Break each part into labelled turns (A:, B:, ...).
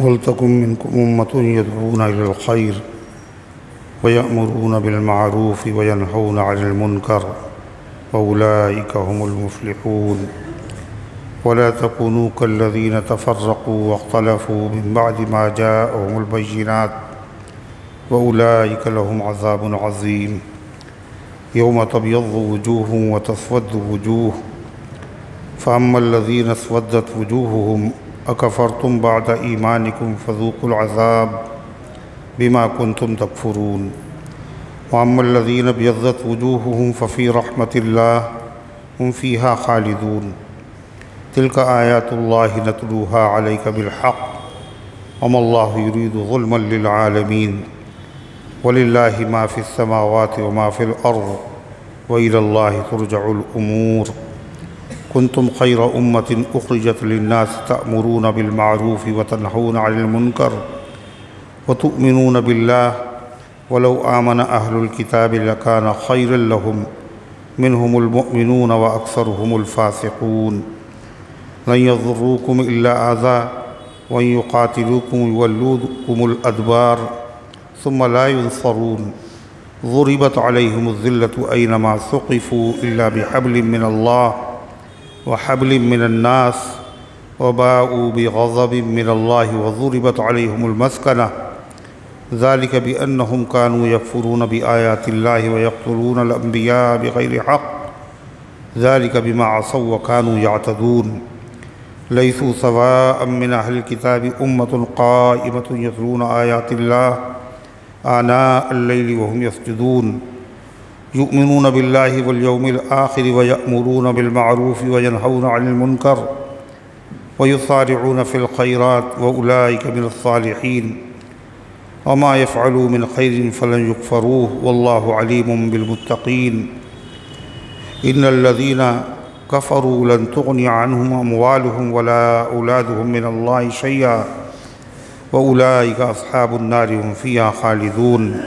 A: وَلْتَكُن مِّنكُمْ أُمَّةٌ يَدْعُونَ إِلَى الْخَيْرِ وَيَأْمُرُونَ بِالْمَعْرُوفِ وَيَنْهَوْنَ عَنِ الْمُنكَرِ وَأُولَٰئِكَ هُمُ الْمُفْلِحُونَ وَلَا تَكُونُوا كَالَّذِينَ تَفَرَّقُوا وَاخْتَلَفُوا مِن بَعْدِ مَا جَاءَهُمُ الْبَيِّنَاتُ وَأُولَٰئِكَ لَهُمْ عَذَابٌ عَظِيمٌ يَوْمَ تَبْيَضُّ وُجُوهٌ وَتَسْوَدُّ وُجُوهٌ فَأَمَّا الَّذِينَ اسْوَدَّتْ وُجُوهُهُمْ أَكَفَرْتُمْ بَعْدَ إِيمَانِكُمْ فَذُوقُوا الْعَذَابَ بِمَا كُنتُمْ تَكْفُرُونَ وَأَمَّا الَّذِينَ ابْيَضَّتْ وُجُوهُهُمْ فَفِي رَحْمَةِ اللَّهِ هُمْ فِيهَا خَالِدُونَ تِلْكَ آيَاتُ اللَّهِ نَتْلُوهَا عَلَيْكَ بِالْحَقِّ وَمَا اللَّهُ يُرِيدُ ظُلْمًا لِلْعَالَمِينَ وَلِلَّهِ مَا فِي السَّمَاوَاتِ وَمَا فِي الْأَرْضِ وَإِلَى اللَّهِ تُرْجَعُ الْأُمُورُ كنتم خير أمة أخرجت للناس تأمرون بالمعروف وتنهون عن المنكر وتؤمنون بالله ولو آمن أهل الكتاب لكان خيرا لهم منهم المؤمنون وأكثرهم الفاسقون لن يضروكم إلا أذى وإن يقاتلوكم يولوكم الأدبار ثم لا ينصرون ضربت عليهم الذلة أينما ثقفوا إلا بحبل من الله وحبل من الناس وباءوا بغضب من الله وضربت عليهم المسكنة ذلك بأنهم كانوا يكفرون بآيات الله ويقتلون الأنبياء بغير حق ذلك بما عصوا وكانوا يعتدون ليسوا سواء من أهل الكتاب أمة قائمة يتلون آيات الله آناء الليل وهم يسجدون يؤمنون بالله واليوم الآخر ويأمرون بالمعروف وينهون عن المنكر ويسارعون في الخيرات وأولئك من الصالحين وما يفعلوا من خير فلن يكفروه والله عليم بالمتقين إن الذين كفروا لن تغني عنهم أموالهم ولا أولادهم من الله شيئا وأولئك أصحاب النار هم فيها خالدون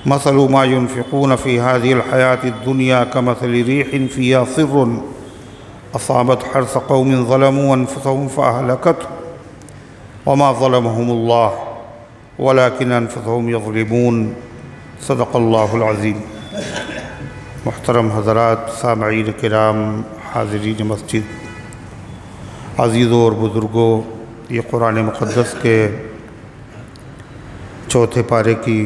A: مثل ما ينفقون في هذه الحياة الدنيا كمثل ريح فيها صر أصابت حرث قوم ظلموا أنفسهم فأهلكته وما ظلمهم الله ولكن أنفسهم يظلمون صدق الله العظيم محترم حضرات، سامعین کرام، حاضرین مسجد، عزیزوں اور بزرگوں، یہ قرآن مقدس کے چوتھے پارے کی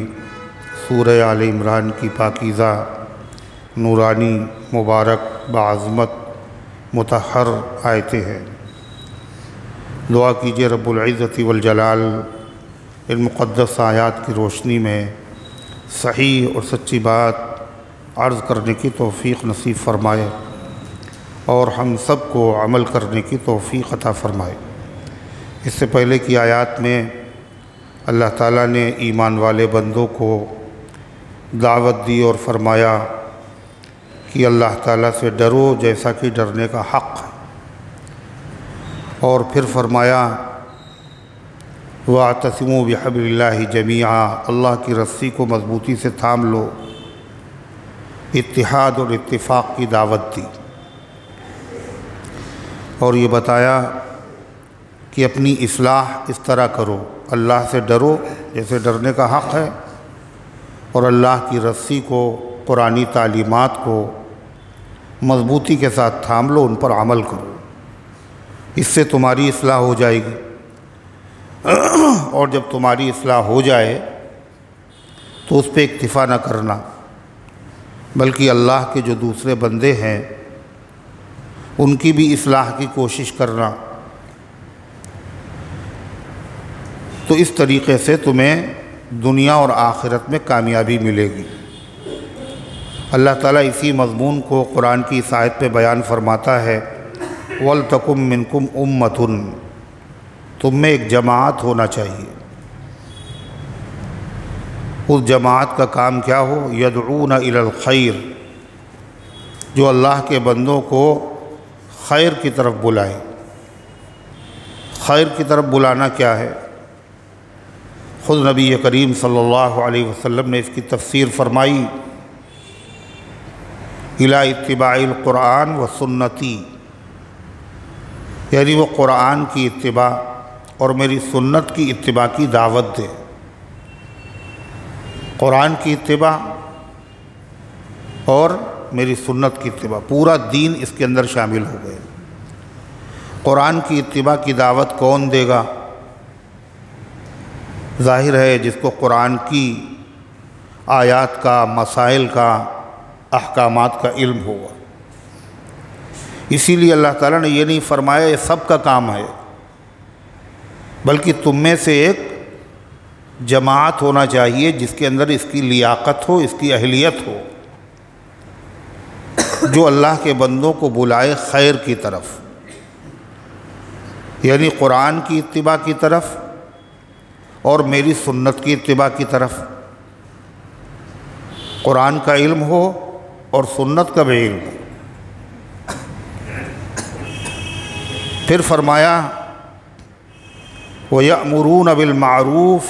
A: سورہ آل عمران کی پاکیزہ، نورانی، مبارک، بعظمت، مطہر آیتیں ہیں۔ دعا کیجئے رب العزت والجلال ان مقدس آیات کی روشنی میں صحیح اور سچی بات عرض کرنے کی توفیق نصیب فرمائے اور ہم سب کو عمل کرنے کی توفیق عطا فرمائے۔ اس سے پہلے کی آیات میں اللہ تعالیٰ نے ایمان والے بندوں کو دعوت دی اور فرمایا کہ اللہ تعالیٰ سے ڈرو جیسا کہ ڈرنے کا حق ہے، اور پھر فرمایا وَاعْتَصِمُوا بِحَبْلِ اللَّهِ جَمِيعًا، اللہ کی رسی کو مضبوطی سے تھام لو، اتحاد اور اتفاق کی دعوت دی، اور یہ بتایا کہ اپنی اصلاح اس طرح کرو، اللہ سے ڈرو جیسے ڈرنے کا حق ہے، اور اللہ کی رسی کو، قرآنی تعلیمات کو مضبوطی کے ساتھ تھام لو، ان پر عمل کرو، اس سے تمہاری اصلاح ہو جائے گی۔ اور جب تمہاری اصلاح ہو جائے تو اس پہ اکتفا نہ کرنا، بلکہ اللہ کے جو دوسرے بندے ہیں ان کی بھی اصلاح کی کوشش کرنا، تو اس طریقے سے تمہیں دنیا اور آخرت میں کامیابی ملے گی۔ اللہ تعالیٰ اسی مضمون کو قرآن کی اس آیت پہ بیان فرماتا ہے وَلْتَكُن مِّنكُمْ أُمَّةٌ، تم میں ایک جماعت ہونا چاہیے۔ اس جماعت کا کام کیا ہو؟ يَدْعُونَ إِلَى الْخَيْرِ، جو اللہ کے بندوں کو خیر کی طرف بلائے۔ خیر کی طرف بلانا کیا ہے؟ خود نبی کریم صلی اللہ علیہ وسلم نے اس کی تفسیر فرمائی اِلَى اتباع القرآن و سنتی، یعنی وہ قرآن کی اتباع، اور میری سنت کی اتباع کی دعوت دے۔ قرآن کی اتباع اور میری سنت کی اتباع، پورا دین اس کے اندر شامل ہو گئے۔ قرآن کی اتباع کی دعوت کون دے گا؟ ظاہر ہے جس کو قرآن کی آیات کا، مسائل کا، احکامات کا علم ہوگا۔ اسی لیے اللہ تعالیٰ نے یہ نہیں فرمایا یہ سب کا کام ہے، بلکہ تم میں سے ایک جماعت ہونا چاہیے جس کے اندر اس کی لیاقت ہو، اس کی اہلیت ہو، جو اللہ کے بندوں کو بلائے خیر کی طرف، یعنی قرآن کی اتباع کی طرف اور میری سنت کی اتباع کی طرف۔ قرآن کا علم ہو اور سنت کا بھی علم ہو۔ پھر فرمایا وَيَأْمُرُونَ بِالْمَعْرُوفِ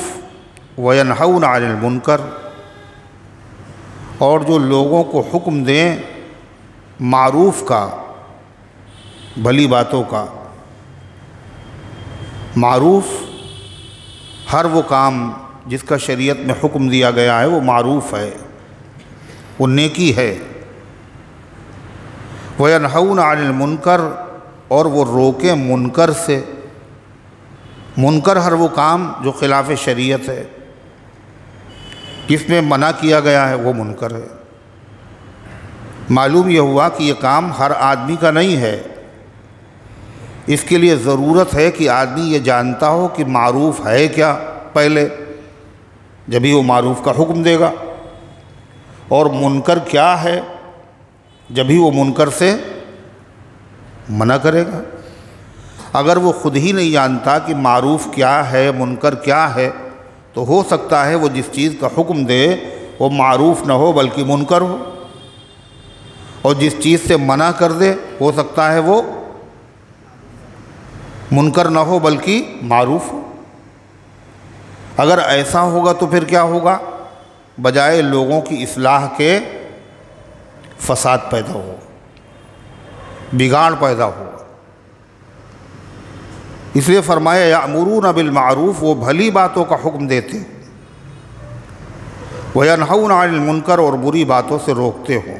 A: وَيَنْهَوْنَ عَنِ الْمُنْكَرِ، اور جو لوگوں کو حکم دیں معروف کا، بھلی باتوں کا۔ معروف ہر وہ کام جس کا شریعت میں حکم دیا گیا ہے وہ معروف ہے، وہ نیکی ہے۔ وَيَنْهَوْنَ عَنِ الْمُنْكَرِ، اور وہ روکیں منکر سے۔ منکر ہر وہ کام جو خلاف شریعت ہے، جس میں منع کیا گیا ہے وہ منکر ہے۔ معلوم یہ ہوا کہ یہ کام ہر آدمی کا نہیں ہے، اس کے لیے ضرورت ہے کہ آدمی یہ جانتا ہو کہ معروف ہے کیا پہلے، جبھی وہ معروف کا حکم دے گا، اور منکر کیا ہے جبھی وہ منکر سے منع کرے گا۔ اگر وہ خود ہی نہیں جانتا کہ معروف کیا ہے، منکر کیا ہے، تو ہو سکتا ہے وہ جس چیز کا حکم دے وہ معروف نہ ہو بلکہ منکر ہو، اور جس چیز سے منع کر دے ہو سکتا ہے وہ منکر نہ ہو بلکہ معروف ہو۔ اگر ایسا ہوگا تو پھر کیا ہوگا؟ بجائے لوگوں کی اصلاح کے فساد پیدا ہو، بگاڑ پیدا ہو۔ اس لیے فرمایا یأمرون بالمعروف، وہ بھلی باتوں کا حکم دیتے، وینہون عن المنکر، اور بری باتوں سے روکتے ہوں۔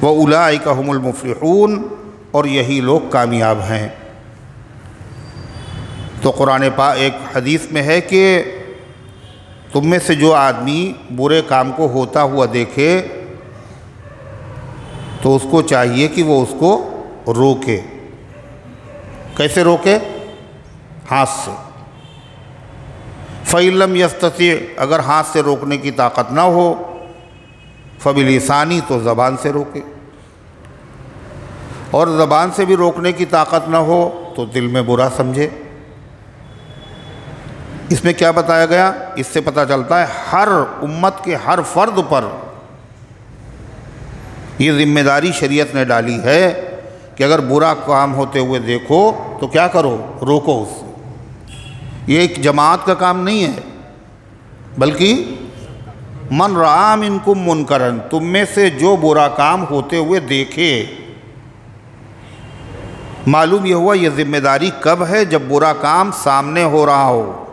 A: وأولئک هم المفلحون، اور یہی لوگ کامیاب ہیں۔ تو قرآن پاک ایک حدیث میں ہے کہ تم میں سے جو آدمی برے کام کو ہوتا ہوا دیکھے تو اس کو چاہیے کہ وہ اس کو روکے۔ کیسے روکے؟ ہاتھ سے۔ فَإِن لَّمْ يَسْتَطِعْ، اگر ہاتھ سے روکنے کی طاقت نہ ہو، فَبِلِسَانِهِ، تو زبان سے روکے، اور زبان سے بھی روکنے کی طاقت نہ ہو تو دل میں برا سمجھے۔ اس میں کیا بتایا گیا؟ اس سے پتہ چلتا ہے ہر امت کے ہر فرد پر یہ ذمہ داری شریعت نے ڈالی ہے کہ اگر برا کام ہوتے ہوئے دیکھو تو کیا کرو؟ روکو اس سے۔ یہ ایک جماعت کا کام نہیں ہے، بلکہ من رآ منکم منکرا، تم میں سے جو برا کام ہوتے ہوئے دیکھے۔ معلوم یہ ہوا یہ ذمہ داری کب ہے؟ جب برا کام سامنے ہو رہا ہو،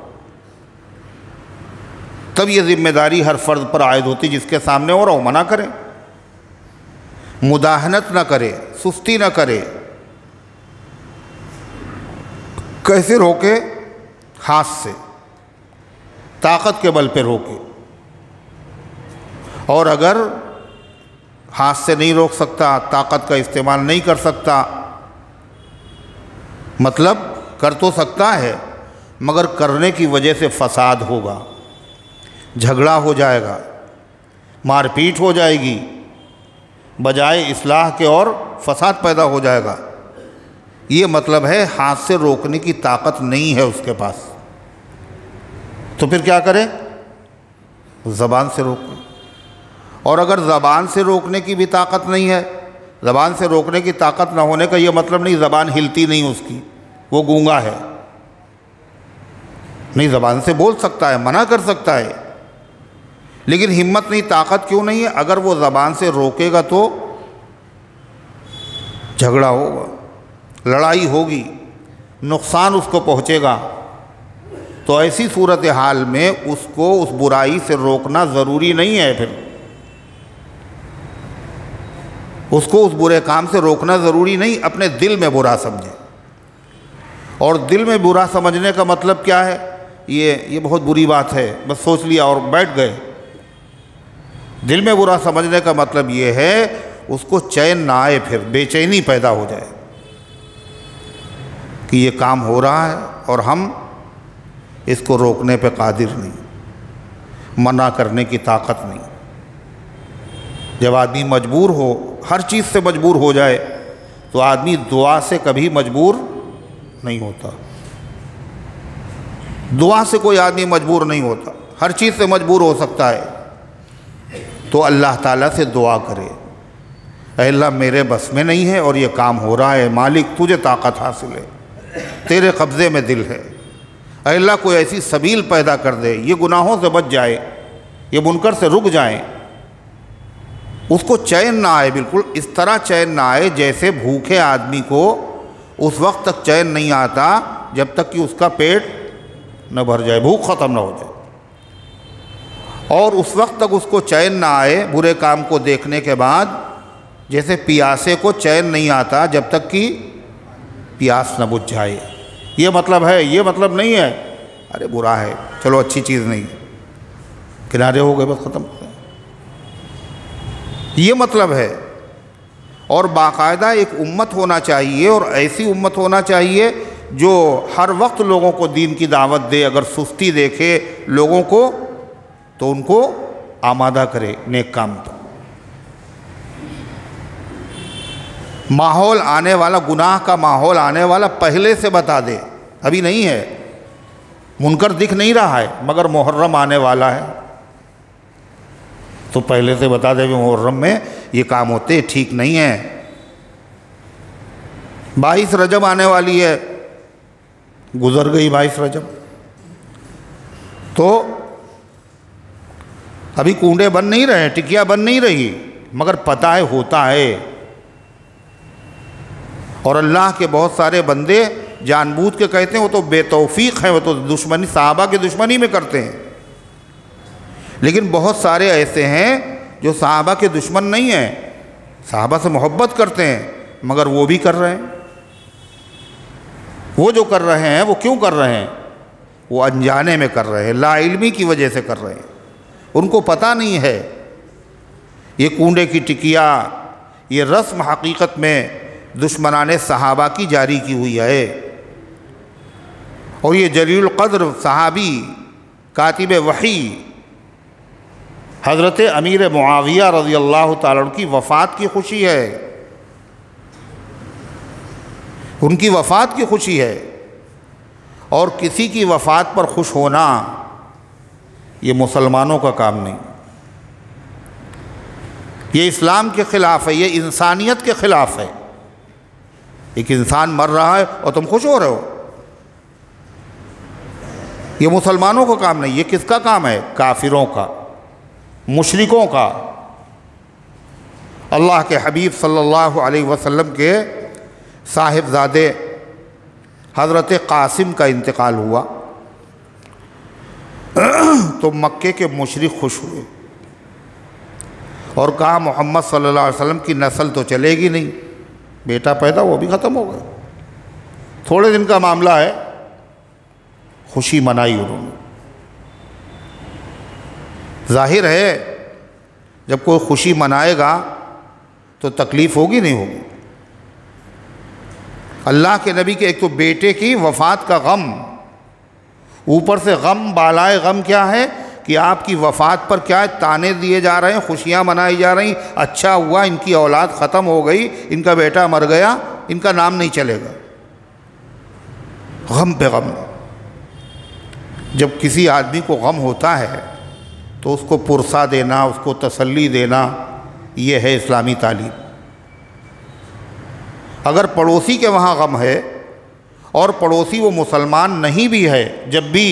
A: تب یہ ذمہ داری ہر فرد پر عائد ہوتی، جس کے سامنے ہو رہا ہو منع کرے، مداہنت نہ کرے، سستی نہ کرے۔ کیسے روکے؟ ہاتھ سے، طاقت کے بل پہ روکے۔ اور اگر ہاتھ سے نہیں روک سکتا، طاقت کا استعمال نہیں کر سکتا، مطلب کر تو سکتا ہے مگر کرنے کی وجہ سے فساد ہوگا، جھگڑا ہو جائے گا، مار پیٹ ہو جائے گی، بجائے اصلاح کے اور فساد پیدا ہو جائے گا۔ یہ مطلب ہے ہاتھ سے روکنے کی طاقت نہیں ہے اس کے پاس، تو پھر کیا کرے؟ زبان سے روکے۔ اور اگر زبان سے روکنے کی بھی طاقت نہیں ہے، زبان سے روکنے کی طاقت نہ ہونے کا یہ مطلب نہیں زبان ہلتی نہیں اس کی، وہ گونگا ہے، نہیں، زبان سے بول سکتا ہے، منع کر سکتا ہے، لیکن ہمت نہیں، طاقت کیوں نہیں ہے؟ اگر وہ زبان سے روکے گا تو جھگڑا ہوگا، لڑائی ہوگی، نقصان اس کو پہنچے گا، تو ایسی صورتحال میں اس کو اس برائی سے روکنا ضروری نہیں ہے. پھر اس کو اس برے کام سے روکنا ضروری نہیں، اپنے دل میں برا سمجھے. اور دل میں برا سمجھنے کا مطلب کیا ہے؟ یہ بہت بری بات ہے، بس سوچ لیا اور بیٹھ گئے. دل میں برا سمجھنے کا مطلب یہ ہے اس کو چین نہ آئے، پھر بے چینی پیدا ہو جائے کہ یہ کام ہو رہا ہے اور ہم اس کو روکنے پہ قادر نہیں، منع کرنے کی طاقت نہیں. جب آدمی مجبور ہو، ہر چیز سے مجبور ہو جائے، تو آدمی دعا سے کبھی مجبور نہیں ہوتا. دعا سے کوئی آدمی مجبور نہیں ہوتا، ہر چیز سے مجبور ہو سکتا ہے. تو اللہ تعالیٰ سے دعا کرے، اے اللہ میرے بس میں نہیں ہے اور یہ کام ہو رہا ہے، مالک تجھے طاقت حاصل ہے، تیرے قبضے میں دل ہے. اے اللہ کوئی ایسی سبیل پیدا کر دے، یہ گناہوں سے بچ جائے، یہ منکر سے رک جائیں. اس کو چین نہ آئے، بالکل اس طرح چین نہ آئے جیسے بھوکے آدمی کو اس وقت تک چین نہیں آتا جب تک کہ اس کا پیٹ نہ بھر جائے، بھوک ختم نہ ہو جائے. اور اس وقت تک اس کو چین نہ آئے برے کام کو دیکھنے کے بعد جیسے پیاسے کو چین نہیں آتا جب تک کہ پیاس نہ بجھ جائے. یہ مطلب ہے، یہ مطلب نہیں ہے ارے برا ہے چلو اچھی چیز نہیں، کنارے ہو گئے بس ختم. یہ مطلب ہے. اور باقاعدہ ایک امت ہونا چاہیے، اور ایسی امت ہونا چاہیے جو ہر وقت لوگوں کو دین کی دعوت دے. اگر سستی دیکھے لوگوں کو تو ان کو آمادہ کرے نیک کام پر. ماحول آنے والا، گناہ کا ماحول آنے والا پہلے سے بتا دے، ابھی نہیں ہے، منکر دکھ نہیں رہا ہے مگر محرم آنے والا ہے تو پہلے سے بتا دے کہ محرم میں یہ کام ہوتے ٹھیک نہیں ہے. 22 رجب آنے والی ہے، گزر گئی 22 رجب، تو ابھی کنڈے بن نہیں رہے، ٹکیا بن نہیں رہی، مگر پتہ ہے ہوتا ہے. اور اللہ کے بہت سارے بندے جان بوجھ کے کہتے ہیں وہ تو بے توفیق ہیں، وہ تو دشمنی، صحابہ کی دشمنی میں کرتے ہیں. لیکن بہت سارے ایسے ہیں جو صحابہ کے دشمن نہیں ہیں، صحابہ سے محبت کرتے ہیں، مگر وہ بھی کر رہے ہیں. وہ جو کر رہے ہیں وہ کیوں کر رہے ہیں؟ وہ انجانے میں کر رہے ہیں، لا علمی کی وجہ سے کر رہے ہیں. ان کو پتہ نہیں ہے یہ کنڈے کی ٹکیا، یہ رسم حقیقت میں دشمنان صحابہ کی جاری کی ہوئی ہے. اور یہ جلیل القدر صحابی کاتب وحی حضرت امیر معاویہ رضی اللہ تعالیٰ عنہ کی وفات کی خوشی ہے، ان کی وفات کی خوشی ہے. اور کسی کی وفات پر خوش ہونا یہ مسلمانوں کا کام نہیں، یہ اسلام کے خلاف ہے، یہ انسانیت کے خلاف ہے. ایک انسان مر رہا ہے اور تم خوش ہو رہے ہو، یہ مسلمانوں کا کام نہیں. یہ کس کا کام ہے؟ کافروں کا، مشرکوں کا. اللہ کے حبیب صلی اللہ علیہ وسلم کے صاحبزادے حضرت قاسم کا انتقال ہوا تو مکے کے مشرک خوش ہوئے اور کہا محمد صلی اللہ علیہ وسلم کی نسل تو چلے گی نہیں، بیٹا پیدا وہ بھی ختم ہو گئے. تھوڑے دن کا معاملہ ہے، خوشی منائی انہوں نے. ظاہر ہے جب کوئی خوشی منائے گا تو تکلیف ہوگی نہیں ہوگی. اللہ کے نبی کے ایک تو بیٹے کی وفات کا غم، اوپر سے غم بالائے غم کیا ہے کہ آپ کی وفات پر کیا ہے تانے دیے جا رہے ہیں، خوشیاں منائی جا رہی ہیں، اچھا ہوا ان کی اولاد ختم ہو گئی، ان کا بیٹا مر گیا، ان کا نام نہیں چلے گا. غم پہ غم. جب کسی آدمی کو غم ہوتا ہے تو اس کو پرسہ دینا، اس کو تسلی دینا، یہ ہے اسلامی تعلیم. اگر پڑوسی کے وہاں غم ہے اور پڑوسی وہ مسلمان نہیں بھی ہے، جب بھی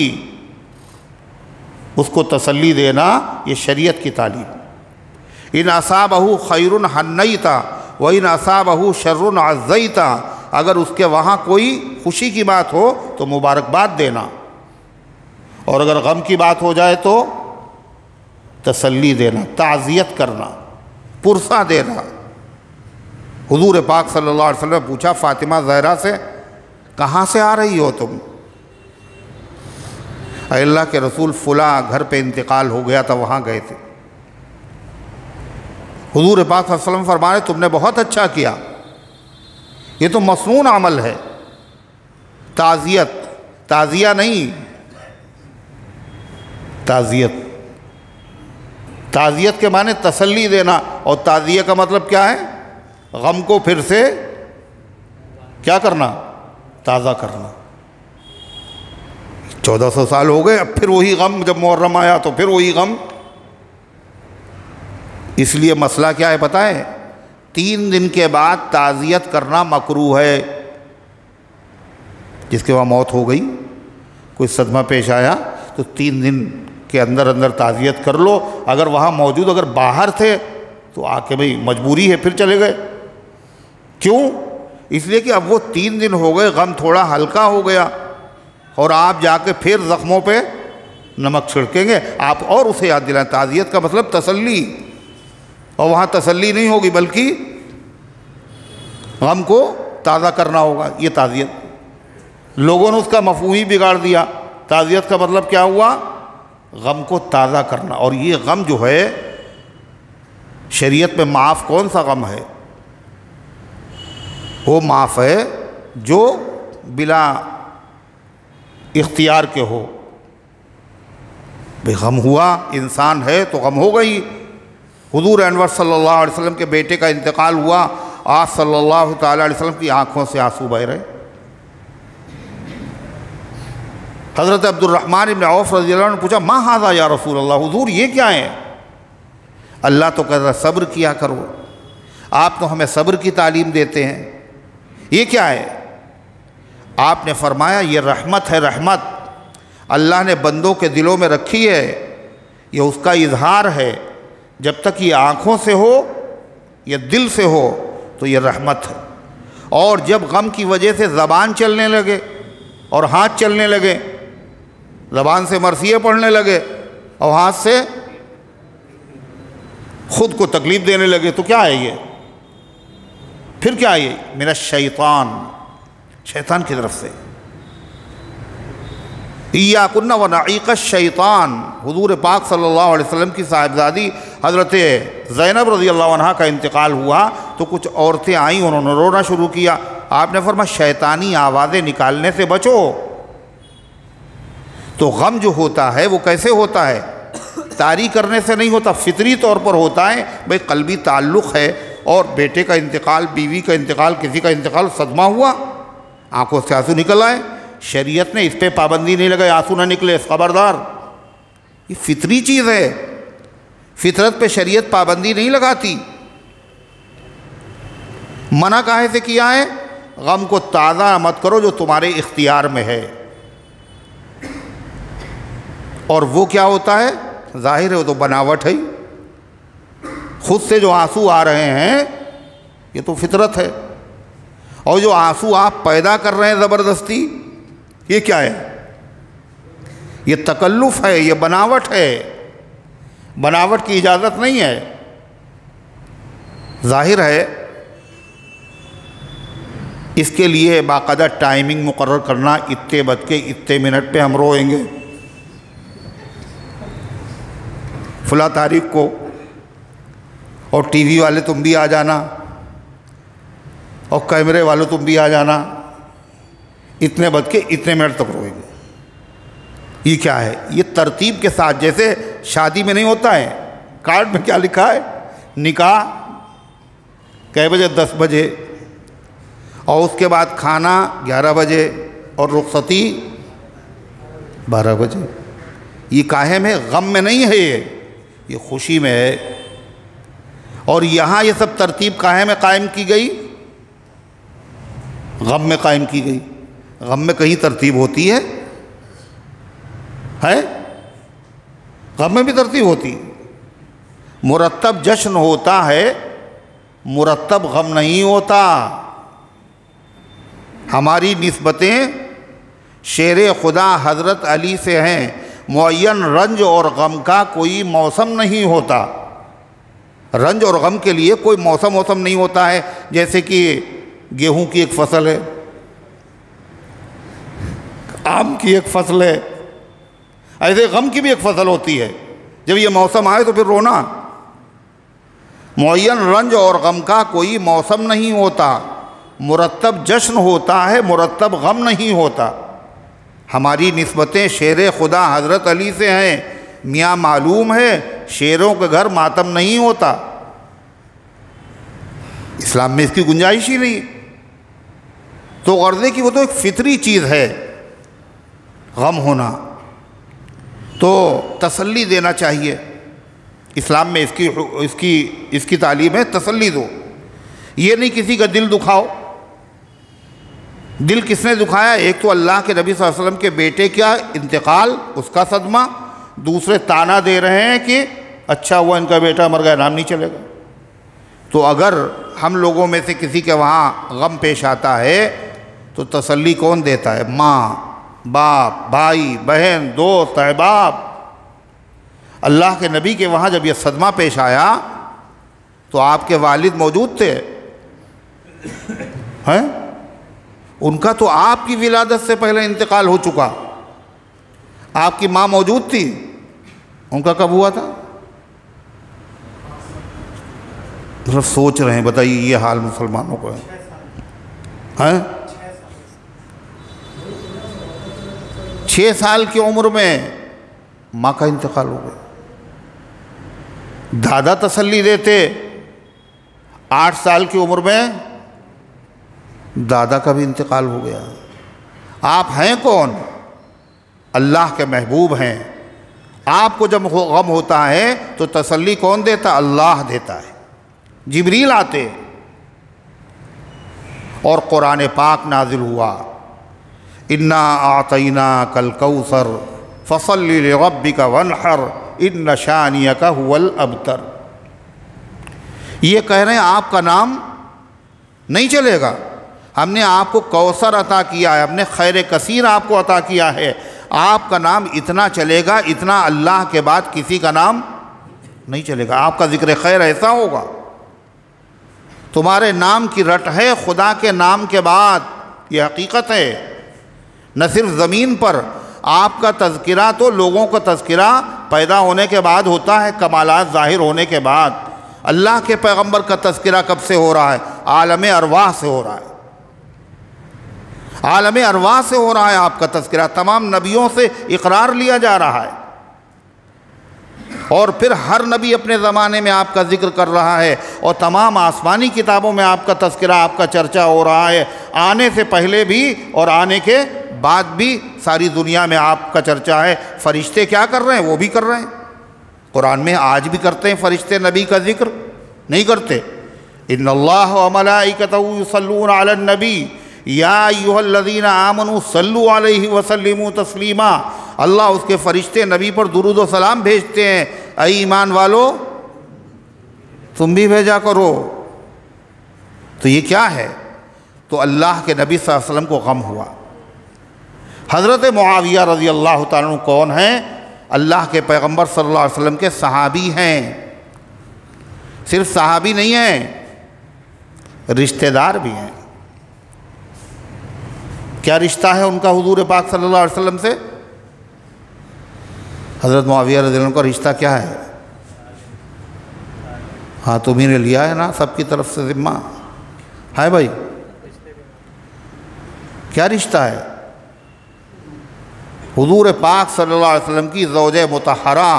A: اس کو تسلی دینا یہ شریعت کی تعلیم. ان اصابہ خیر حنیت وان اصابہ شر عزیت. اگر اس کے وہاں کوئی خوشی کی بات ہو تو مبارکباد دینا، اور اگر غم کی بات ہو جائے تو تسلی دینا، تعزیت کرنا، پرسہ دینا۔ حضور پاک صلی اللہ علیہ وسلم نے پوچھا فاطمہ زہرا سے، کہاں سے آ رہی ہو تم؟ اے اللہ کے رسول فلاں گھر پہ انتقال ہو گیا تھا، وہاں گئے تھے۔ حضور پاک صلی اللہ علیہ وسلم فرمائے تم نے بہت اچھا کیا، یہ تو مسنون عمل ہے۔ تعزیت، تعزیہ نہیں، تعزیت، تعزیت کے معنی تسلی دینا، اور تعزیہ کا مطلب کیا ہے؟ غم کو پھر سے کیا کرنا؟ تازہ کرنا۔ 1400 سال ہو گئے، اب پھر وہی غم، جب محرم آیا تو پھر وہی غم۔ اس لیے مسئلہ کیا ہے پتہ ہے؟ 3 دن کے بعد تعزیت کرنا مکروہ ہے۔ جس کے وہاں موت ہو گئی، کوئی صدمہ پیش آیا، تو 3 دن کے اندر اندر تعزیت کر لو۔ اگر وہاں موجود، اگر باہر تھے تو آ کے بھئی مجبوری ہے، پھر چلے گئے۔ کیوں؟ اس لیے کہ اب وہ 3 دن ہو گئے، غم تھوڑا ہلکا ہو گیا، اور آپ جا کے پھر زخموں پہ نمک چھڑکیں گے۔ آپ اور اسے یاد دلائیں، تعزیت کا مطلب تسلی، اور وہاں تسلی نہیں ہوگی بلکہ غم کو تازہ کرنا ہوگا۔ یہ تعزیت، لوگوں نے اس کا مفہوم ہی بگاڑ دیا۔ تعزیت کا مطلب کیا ہوا؟ غم کو تازہ کرنا۔ اور یہ غم جو ہے شریعت میں معاف کون سا غم ہے؟ وہ معاف ہے جو بلا اختیار کے ہو۔ بھئی غم ہوا، انسان ہے تو غم ہو گئی۔ حضور انور صلی اللہ علیہ وسلم کے بیٹے کا انتقال ہوا، آپ صلی اللہ تعالیٰ علیہ وسلم کی آنکھوں سے آنسو بہہ رہے۔ حضرت عبد الرحمن ابن عوف رضی اللہ عنہ نے پوچھا ما ھذا یا رسول اللہ، حضور یہ کیا ہے؟ اللہ تو کہتا ہے صبر کیا کرو، آپ تو ہمیں صبر کی تعلیم دیتے ہیں، یہ کیا ہے؟ آپ نے فرمایا یہ رحمت ہے، رحمت اللہ نے بندوں کے دلوں میں رکھی ہے، یہ اس کا اظہار ہے۔ جب تک یہ آنکھوں سے ہو یا دل سے ہو تو یہ رحمت ہے، اور جب غم کی وجہ سے زبان چلنے لگے اور ہاتھ چلنے لگے، زبان سے مرثیے پڑھنے لگے اور ہاتھ سے خود کو تکلیف دینے لگے، تو کیا ہے یہ؟ پھر کیا ہے یہ؟ من الشیطان، شیطان کی طرف سے۔ ایاکن ونعیق الشیطان، حضور پاک صلی اللہ علیہ وسلم کی صاحبزادی حضرت زینب رضی اللہ عنہ کا انتقال ہوا تو کچھ عورتیں آئیں، انہوں نے رونا شروع کیا۔ آپ نے فرمایا شیطانی آوازیں نکالنے سے بچو۔ تو غم جو ہوتا ہے وہ کیسے ہوتا ہے؟ طاری کرنے سے نہیں ہوتا، فطری طور پر ہوتا ہے۔ بھئی قلبی تعلق ہے، اور بیٹے کا انتقال، بیوی کا انتقال، کسی کا انتقال، صدمہ ہوا، آنکھوں سے آنسو نکل آئے، شریعت نے اس پہ پابندی نہیں لگائی آنسو نہ نکلے، خبردار، یہ فطری چیز ہے، فطرت پہ شریعت پابندی نہیں لگاتی۔ منع کاہے سے کیا ہے؟ غم کو تازہ مت کرو جو تمہارے اختیار میں ہے۔ اور وہ کیا ہوتا ہے؟ ظاہر ہے وہ تو بناوٹ ہے، خود سے جو آنسو آ رہے ہیں یہ تو فطرت ہے، اور جو آنسو آپ پیدا کر رہے ہیں زبردستی، یہ کیا ہے؟ یہ تکلف ہے، یہ بناوٹ ہے، بناوٹ کی اجازت نہیں ہے۔ ظاہر ہے اس کے لیے باقاعدہ ٹائمنگ مقرر کرنا، اتنے بج کے اتنے منٹ پہ ہم روئیں گے، فلاں تاریخ کو، اور ٹی وی والے تم بھی آ جانا، اور کیمرے والے تم بھی آ جانا، اتنے بج کے اتنے منٹ تک روئیں گے۔ یہ کیا ہے؟ یہ ترتیب کے ساتھ، جیسے شادی میں نہیں ہوتا ہے، کارڈ میں کیا لکھا ہے؟ نکاح کئے بجے؟ 10 بجے، اور اس کے بعد کھانا 11 بجے، اور رخصتی 12 بجے۔ یہ کاہے میں؟ غم میں نہیں ہے، یہ خوشی میں ہے۔ اور یہاں یہ سب ترتیب کاہے میں قائم کی گئی؟ غم میں قائم کی گئی۔ غم میں کہیں ترتیب ہوتی ہے؟ غم میں بھی ترتیب ہوتی ہے، مرتب جشن ہوتا ہے، مرتب غم نہیں ہوتا۔ ہماری نسبتیں شیر خدا حضرت علی سے ہیں، معین رنج اور غم کا کوئی موسم نہیں ہوتا۔ رنج اور غم کے لیے کوئی موسم نہیں ہوتا ہے، جیسے کہ گیہوں کی ایک فصل ہے، آم کی ایک فصل ہے، ایسے غم کی بھی ایک فصل ہوتی ہے، جب یہ موسم آئے تو پھر رونا۔ معین رنج اور غم کا کوئی موسم نہیں ہوتا، مرتب جشن ہوتا ہے، مرتب غم نہیں ہوتا۔ ہماری نسبتیں شیر خدا حضرت علی سے ہیں، میاں معلوم ہے شیروں کے گھر ماتم نہیں ہوتا۔ اسلام میں اس کی گنجائش ہی نہیں، تو غرضے کی وہ تو ایک فطری چیز ہے غم ہونا، تو تسلی دینا چاہیے۔ اسلام میں اس کی تعلیم ہے تسلی دو، یہ نہیں کسی کا دل دکھاؤ۔ دل کس نے دکھایا؟ ایک تو اللہ کے نبی صلی اللہ علیہ وسلم کے بیٹے کا انتقال، اس کا صدمہ، دوسرے تانا دے رہے ہیں کہ اچھا ہوا ان کا بیٹا مر گیا، نام نہیں چلے گا۔ تو اگر ہم لوگوں میں سے کسی کے وہاں غم پیش آتا ہے تو تسلی کون دیتا ہے؟ ماں، باپ، بھائی، بہن، دوست، احباب۔ اللہ کے نبی کے وہاں جب یہ صدمہ پیش آیا تو آپ کے والد موجود تھے ہیں؟ ان کا تو آپ کی ولادت سے پہلے انتقال ہو چکا۔ آپ کی ماں موجود تھی، ان کا کب ہوا تھا؟ ذرا سوچ رہے ہیں، بتائیے یہ حال مسلمانوں کو ہے۔ 6 سال کی عمر میں ماں کا انتقال ہو گیا۔ دادا تسلی دیتے، 8 سال کی عمر میں دادا کا بھی انتقال ہو گیا۔ آپ ہیں کون؟ اللہ کے محبوب ہیں۔ آپ کو جب غم ہوتا ہے تو تسلی کون دیتا؟ اللہ دیتا ہے۔ جبریل آتے اور قرآن پاک نازل ہوا، انا اعطیناک الکوثر فصل لربک وانحر ان شانئک هو الابتر۔ یہ کہہ رہے ہیں آپ کا نام نہیں چلے گا، ہم نے آپ کو کوثر عطا کیا ہے، ہم نے خیر کثیر آپ کو عطا کیا ہے، آپ کا نام اتنا چلے گا اتنا اللہ کے بعد کسی کا نام نہیں چلے گا۔ آپ کا ذکر خیر ایسا ہوگا، تمہارے نام کی رٹ ہے خدا کے نام کے بعد، یہ حقیقت ہے۔ نہ صرف زمین پر آپ کا تذکرہ تو لوگوں کا تذکرہ پیدا ہونے کے بعد ہوتا ہے، کمالات ظاہر ہونے کے بعد۔ اللہ کے پیغمبر کا تذکرہ کب سے ہو رہا ہے؟ عالم ارواح سے ہو رہا ہے، عالم ارواح سے ہو رہا ہے آپ کا تذکرہ، تمام نبیوں سے اقرار لیا جا رہا ہے، اور پھر ہر نبی اپنے زمانے میں آپ کا ذکر کر رہا ہے، اور تمام آسمانی کتابوں میں آپ کا تذکرہ، آپ کا چرچا ہو رہا ہے، آنے سے پہلے بھی اور آنے کے بعد بھی ساری دنیا میں آپ کا چرچا ہے۔ فرشتے کیا کر رہے ہیں؟ وہ بھی کر رہے ہیں، قرآن میں آج بھی کرتے ہیں فرشتے نبی کا ذکر، نہیں کرتے؟ ان اللہ وملائکتہ یصلون علی النبی یا ایھا الذین آمنوا صلوا علیہ وسلموا تسلیما۔ اللہ اس کے فرشتے نبی پر درود و سلام بھیجتے ہیں، اے ایمان والو تم بھی بھیجا کرو۔ تو یہ کیا ہے؟ تو اللہ کے نبی صلی اللہ علیہ وسلم کو غم ہوا۔ حضرت معاویہ رضی اللہ تعالیٰ عنہ کون ہیں؟ اللہ کے پیغمبر صلی اللہ علیہ وسلم کے صحابی ہیں، صرف صحابی نہیں ہیں، رشتہ دار بھی ہیں۔ کیا رشتہ ہے ان کا حضور پاک صلی اللہ علیہ وسلم سے؟ حضرت معاویہ رضی اللہ عنہ کا رشتہ کیا ہے؟ ہاں تمہیں نے لیا ہے نا سب کی طرف سے ذمہ ہے بھائی، کیا رشتہ ہے؟ حضور پاک صلی اللہ علیہ وسلم کی زوجہ مطہرہ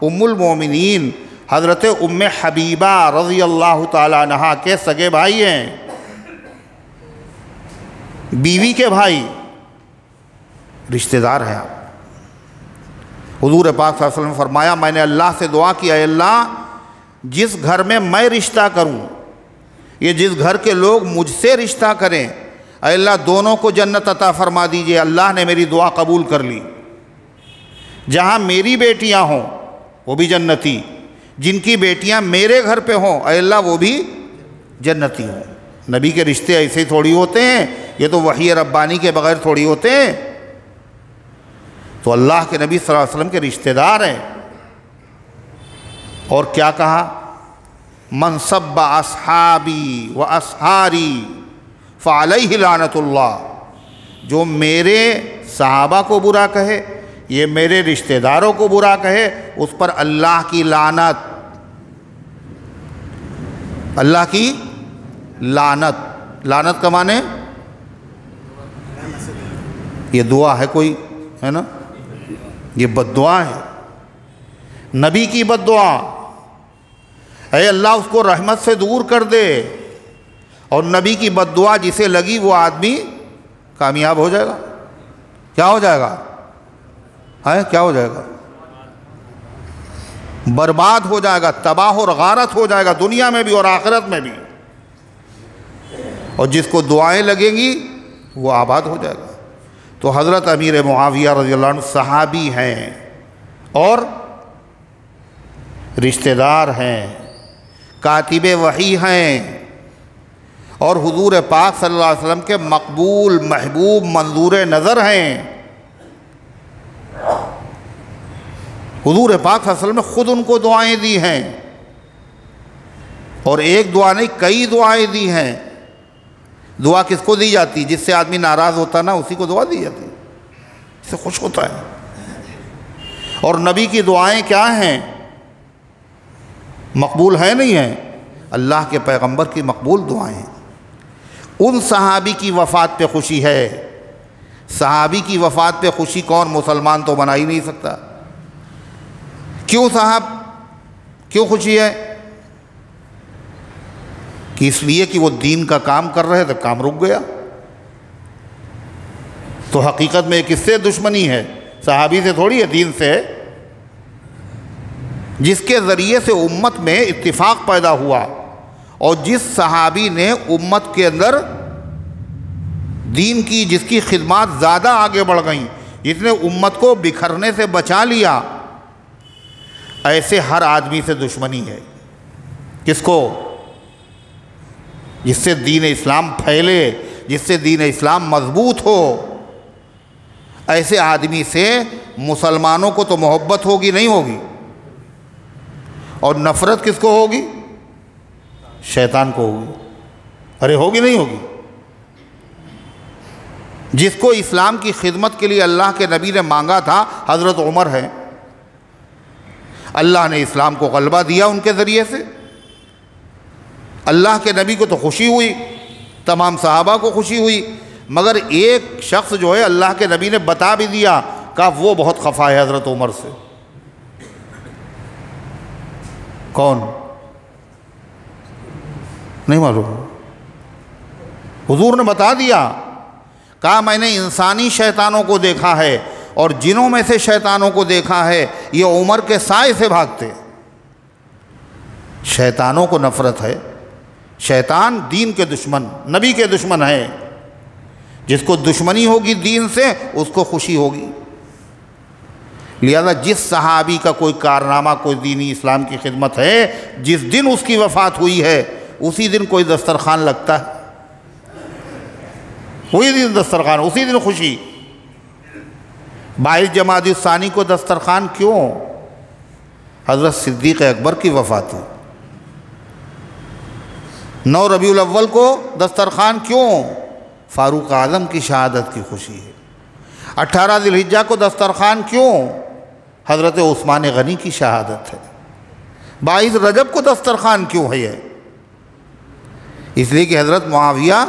A: ام المومنین حضرت ام حبیبہ رضی اللہ تعالیٰ عنہا کے سگے بھائی ہیں، بیوی کے بھائی، رشتہ دار ہیں آپ۔ حضور پاک صلی اللہ علیہ وسلم نے فرمایا، میں نے اللہ سے دعا کی، اے اللہ جس گھر میں میں رشتہ کروں، یہ جس گھر کے لوگ مجھ سے رشتہ کریں، اے اللہ دونوں کو جنت عطا فرما دیجئے۔ اللہ نے میری دعا قبول کر لی۔ جہاں میری بیٹیاں ہوں وہ بھی جنتی، جن کی بیٹیاں میرے گھر پہ ہوں اے اللہ وہ بھی جنتی ہوں۔ نبی کے رشتے ایسے ہی تھوڑی ہوتے ہیں، یہ تو وحی ربانی کے بغیر تھوڑی ہوتے ہیں۔ تو اللہ کے نبی صلی اللہ علیہ وسلم کے رشتہ دار ہیں۔ اور کیا کہا؟ من سب اصحابی و اسحاری فعلیہ لعنت اللہ، جو میرے صحابہ کو برا کہے، یہ میرے رشتہ داروں کو برا کہے، اس پر اللہ کی لعنت، اللہ کی لعنت۔ لعنت کا معنی یہ دعا ہے کوئی، ہے نا، یہ بد دعا ہے، نبی کی بد دعا۔ اے اللہ اس کو رحمت سے دور کر دے، اور نبی کی بد دعا جسے لگی وہ آدمی کامیاب ہو جائے گا۔ کیا ہو جائے گا؟ کیا ہو جائے گا؟ برباد ہو جائے گا، تباہ اور غارت ہو جائے گا، دنیا میں بھی اور آخرت میں بھی۔ اور جس کو دعائیں لگیں گی وہ آباد ہو جائے گا۔ تو حضرت امیر معاویہ رضی اللہ عنہ صحابی ہیں اور رشتہ دار ہیں، کاتب وحی ہیں، اور حضور پاک صلی اللہ علیہ وسلم کے مقبول محبوب منظور نظر ہیں۔ حضور پاک صلی اللہ علیہ وسلم نے خود ان کو دعائیں دی ہیں، اور ایک دعا نہیں کئی دعائیں دی ہیں۔ دعا کس کو دی جاتی؟ جس سے آدمی ناراض ہوتا نا اسی کو دعا دی جاتی، اس سے خوش ہوتا ہے۔ اور نبی کی دعائیں کیا ہیں؟ مقبول ہیں نہیں ہیں؟ اللہ کے پیغمبر کی مقبول دعائیں ہیں۔ ان صحابی کی وفات پہ خوشی ہے۔ صحابی کی وفات پہ خوشی کون مسلمان تو بنا ہی نہیں سکتا۔ کیوں صاحب؟ کیوں خوشی ہے؟ کہ اس لیے کہ وہ دین کا کام کر رہے تھے، کام رک گیا۔ تو حقیقت میں کس سے دشمنی ہے؟ صحابی سے تھوڑی ہے، دین سے ہے، جس کے ذریعے سے امت میں اتفاق پیدا ہوا، اور جس صحابی نے امت کے اندر دین کی، جس کی خدمات زیادہ آگے بڑھ گئیں، جس نے امت کو بکھرنے سے بچا لیا، ایسے ہر آدمی سے دشمنی ہے۔ کس کو؟ جس سے دین اسلام پھیلے، جس سے دین اسلام مضبوط ہو، ایسے آدمی سے مسلمانوں کو تو محبت ہوگی نہیں ہوگی، اور نفرت کس کو ہوگی؟ شیطان کو ہوگی۔ ارے ہوگی نہیں ہوگی؟ جس کو اسلام کی خدمت کے لیے اللہ کے نبی نے مانگا تھا حضرت عمر ہے، اللہ نے اسلام کو غلبہ دیا ان کے ذریعے سے۔ اللہ کے نبی کو تو خوشی ہوئی، تمام صحابہ کو خوشی ہوئی، مگر ایک شخص جو ہے اللہ کے نبی نے بتا بھی دیا، کہا وہ بہت خفا ہے حضرت عمر سے۔ کون؟ نہیں معلوم؟ حضور نے بتا دیا، کہا میں نے انسانی شیطانوں کو دیکھا ہے اور جنوں میں سے شیطانوں کو دیکھا ہے، یہ عمر کے سائے سے بھاگتے۔ شیطانوں کو نفرت ہے، شیطان دین کے دشمن، نبی کے دشمن ہے۔ جس کو دشمنی ہوگی دین سے اس کو خوشی ہوگی۔ لہذا جس صحابی کا کوئی کارنامہ، کوئی دینی اسلام کی خدمت ہے، جس دن اس کی وفات ہوئی ہے اسی دن کوئی دسترخوان لگتا ہے، وہی دن دسترخوان، اسی دن خوشی۔ 22 جمادی الثانی کو دسترخوان کیوں؟ حضرت صدیق اکبر کی وفات ہے۔ 9 ربیع الاول کو دسترخوان کیوں؟ فاروق اعظم کی شہادت کی خوشی ہے۔ 18 ذی الحجہ کو دسترخوان کیوں؟ حضرت عثمان غنی کی شہادت ہے۔ 22 رجب کو دسترخوان کیوں ہے یہ؟ اس لیے کہ حضرت معاویہ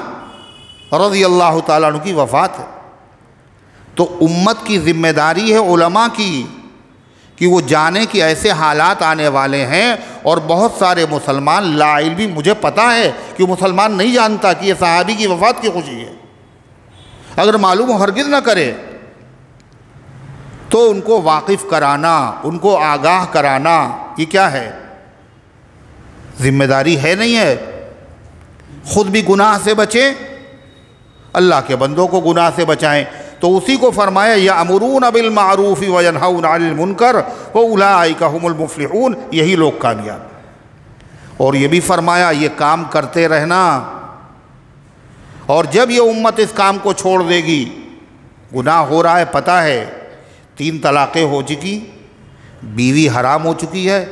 A: رضی اللہ تعالیٰ عنہ کی وفات ہے۔ تو امت کی ذمہ داری ہے علماء کی کہ وہ جانے کہ ایسے حالات آنے والے ہیں، اور بہت سارے مسلمان لا علمی، مجھے پتا ہے کہ مسلمان نہیں جانتا کہ یہ صحابی کی وفات کی خوشی ہے، اگر معلوم ہو ہرگز نہ کرے، تو ان کو واقف کرانا، ان کو آگاہ کرانا، یہ کیا ہے؟ ذمہ داری ہے نہیں ہے؟ خود بھی گناہ سے بچیں، اللہ کے بندوں کو گناہ سے بچائیں۔ تو اسی کو فرمایا یأمرون بالمعروف وینہون عن المنکر واولئک ھم المفلحون، یہی لوگ کامیاب۔ اور یہ بھی فرمایا یہ کام کرتے رہنا، اور جب یہ امت اس کام کو چھوڑ دے گی، گناہ ہو رہا ہے پتہ ہے، 3 طلاقیں ہو چکی، بیوی حرام ہو چکی ہے،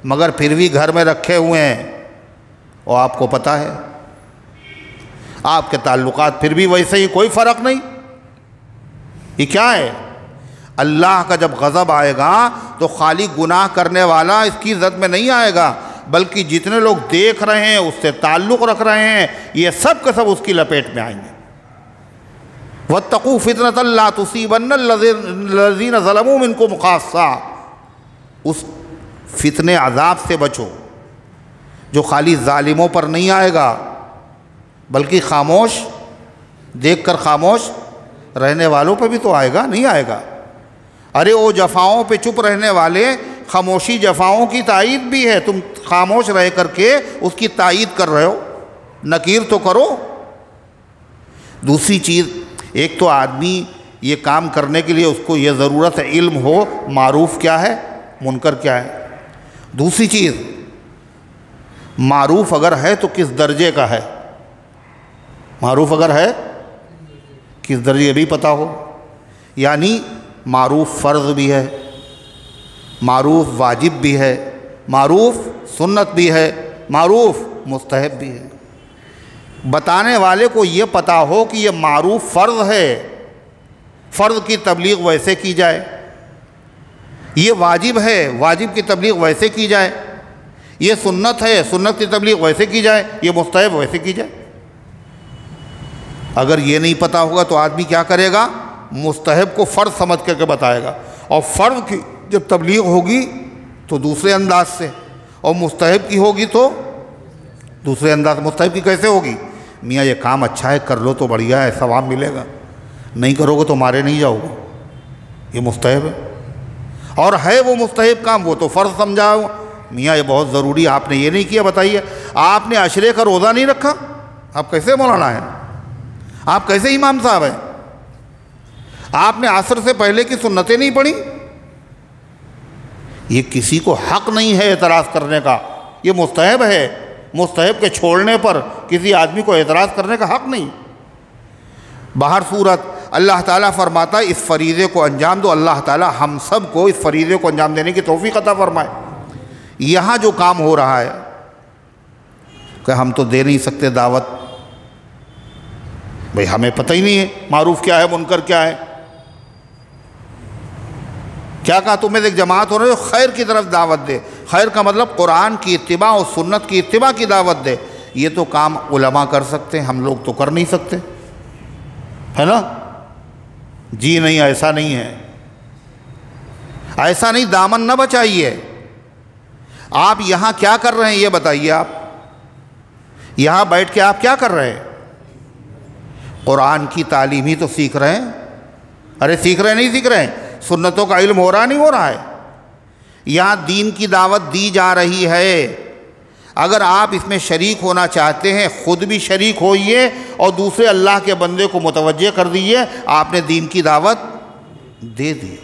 A: مگر پھر بھی گھر میں رکھے ہوئے ہیں، اور آپ کو پتہ ہے آپ کے تعلقات پھر بھی ویسے ہی، کوئی فرق نہیں۔ یہ کیا ہے؟ اللہ کا جب غضب آئے گا تو خالی گناہ کرنے والا اس کی زد میں نہیں آئے گا، بلکہ جتنے لوگ دیکھ رہے ہیں، اس سے تعلق رکھ رہے ہیں، یہ سب کے سب اس کی لپیٹ میں آئیں گے۔ وَاتَّقُوا فِتْنَةً لَا تُصِيبَنَّ الَّذِينَ ظَلَمُوا مِنكُمْ خَاصَّةً، اس فتنے عذاب سے بچو جو خالی ظالموں پر نہیں آئے گا، بلکہ خاموش دیکھ کر خاموش رہنے والوں پہ بھی تو آئے گا، نہیں آئے گا؟ ارے وہ جفاؤں پہ چپ رہنے والے، خاموشی جفاؤں کی تائید بھی ہے، تم خاموش رہ کر کے اس کی تائید کر رہے ہو، نکیر تو کرو۔ دوسری چیز، ایک تو آدمی یہ کام کرنے کے لیے اس کو یہ ضرورت ہے علم ہو، معروف کیا ہے، منکر کیا ہے۔ دوسری چیز، معروف اگر ہے تو کس درجے کا ہے، معروف اگر ہے کس درجے بھی پتہ ہو، یعنی معروف فرض بھی ہے، معروف واجب بھی ہے، معروف سنت بھی ہے، معروف مستحب بھی ہے۔ بتانے والے کو یہ پتہ ہو کہ یہ معروف فرض ہے، فرض کی تبلیغ ویسے کی جائے، یہ واجب ہے، واجب کی تبلیغ ویسے کی جائے، یہ سنت ہے، سنت کی تبلیغ ویسے کی جائے، یہ مستحب ویسے کی جائے۔ اگر یہ نہیں پتہ ہوگا تو آدمی کیا کرے گا، مستحب کو فرض سمجھ کر کے بتائے گا، اور فرض کی جب تبلیغ ہوگی تو دوسرے انداز سے، اور مستحب کی ہوگی تو دوسرے انداز۔ مستحب کی کیسے ہوگی؟ میاں یہ کام اچھا ہے، کر لو تو بڑھیا ہے، ثواب ملے گا، نہیں کرو گے تو مارے نہیں جاؤ گے، یہ مستحب ہے۔ اور ہے وہ مستحب کام، وہ تو فرض سمجھاؤ، میاں یہ بہت ضروری، آپ نے یہ نہیں کیا، بتائیے آپ نے عشرے کا روزہ نہیں رکھا، آپ کیسے مولانا ہیں، آپ کیسے امام صاحب ہیں، آپ نے عصر سے پہلے کی سنتیں نہیں پڑھی؟ یہ کسی کو حق نہیں ہے اعتراض کرنے کا، یہ مستحب ہے، مستحب کے چھوڑنے پر کسی آدمی کو اعتراض کرنے کا حق نہیں۔ باہر صورت اللہ تعالیٰ فرماتا ہے اس فریضے کو انجام دو، اللہ تعالیٰ ہم سب کو اس فریضے کو انجام دینے کی توفیق عطا فرمائے۔ یہاں جو کام ہو رہا ہے کہ ہم تو دے نہیں سکتے دعوت، بھئی ہمیں پتہ ہی نہیں ہے معروف کیا ہے، منکر کیا ہے۔ کیا کہا تمہیں ایک جماعت ہو رہی ہے خیر کی طرف دعوت دے، خیر کا مطلب قرآن کی اتباع اور سنت کی اتباع کی دعوت دے، یہ تو کام علماء کر سکتے ہیں، ہم لوگ تو کر نہیں سکتے، ہے نا؟ جی نہیں، ایسا نہیں ہے، ایسا نہیں، دامن نہ بچائیے۔ آپ یہاں کیا کر رہے ہیں یہ بتائیے، آپ یہاں بیٹھ کے آپ کیا کر رہے ہیں؟ قرآن کی تعلیم ہی تو سیکھ رہے ہیں۔ ارے سیکھ رہے نہیں سیکھ رہے ہیں، سنتوں کا علم ہو رہا نہیں ہو رہا ہے، یہاں دین کی دعوت دی جا رہی ہے۔ اگر آپ اس میں شریک ہونا چاہتے ہیں، خود بھی شریک ہوئیے اور دوسرے اللہ کے بندے کو متوجہ کر دیجیے، آپ نے دین کی دعوت دے دی،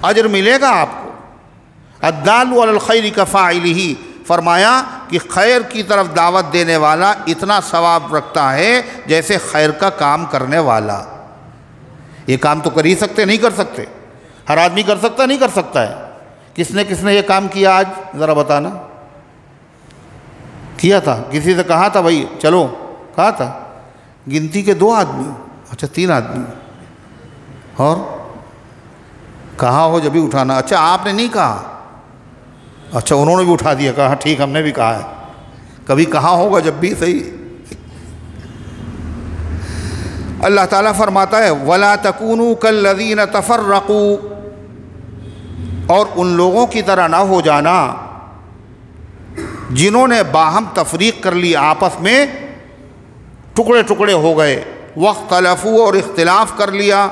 A: اجر ملے گا آپ کو۔ الدال علی الخیر کفاعلہ، فرمایا کہ خیر کی طرف دعوت دینے والا اتنا ثواب رکھتا ہے جیسے خیر کا کام کرنے والا۔ یہ کام تو کر ہی سکتے، نہیں کر سکتے، ہر آدمی کر سکتا نہیں کر سکتا ہے۔ کس نے یہ کام کیا آج ذرا بتانا؟ کیا تھا کسی سے کہا تھا بھائی چلو، کہا تھا؟ گنتی کے 2 آدمی، اچھا 3 آدمی، اور کہا ہو جب بھی اٹھانا، اچھا آپ نے نہیں کہا، اچھا انہوں نے بھی اٹھا دیا، کہا ٹھیک ہم نے بھی کہا ہے، کبھی کہا ہوگا جب بھی، صحیح۔ اللہ تعالیٰ فرماتا ہے وَلَا تَكُونُوا كَالَّذِينَ تَفَرَّقُوا، اور ان لوگوں کی طرح نہ ہو جانا جنہوں نے باہم تفریق کر لی، آپس میں ٹکڑے ٹکڑے ہو گئے، وَاخْتَلَفُوا، اور اختلاف کر لیا،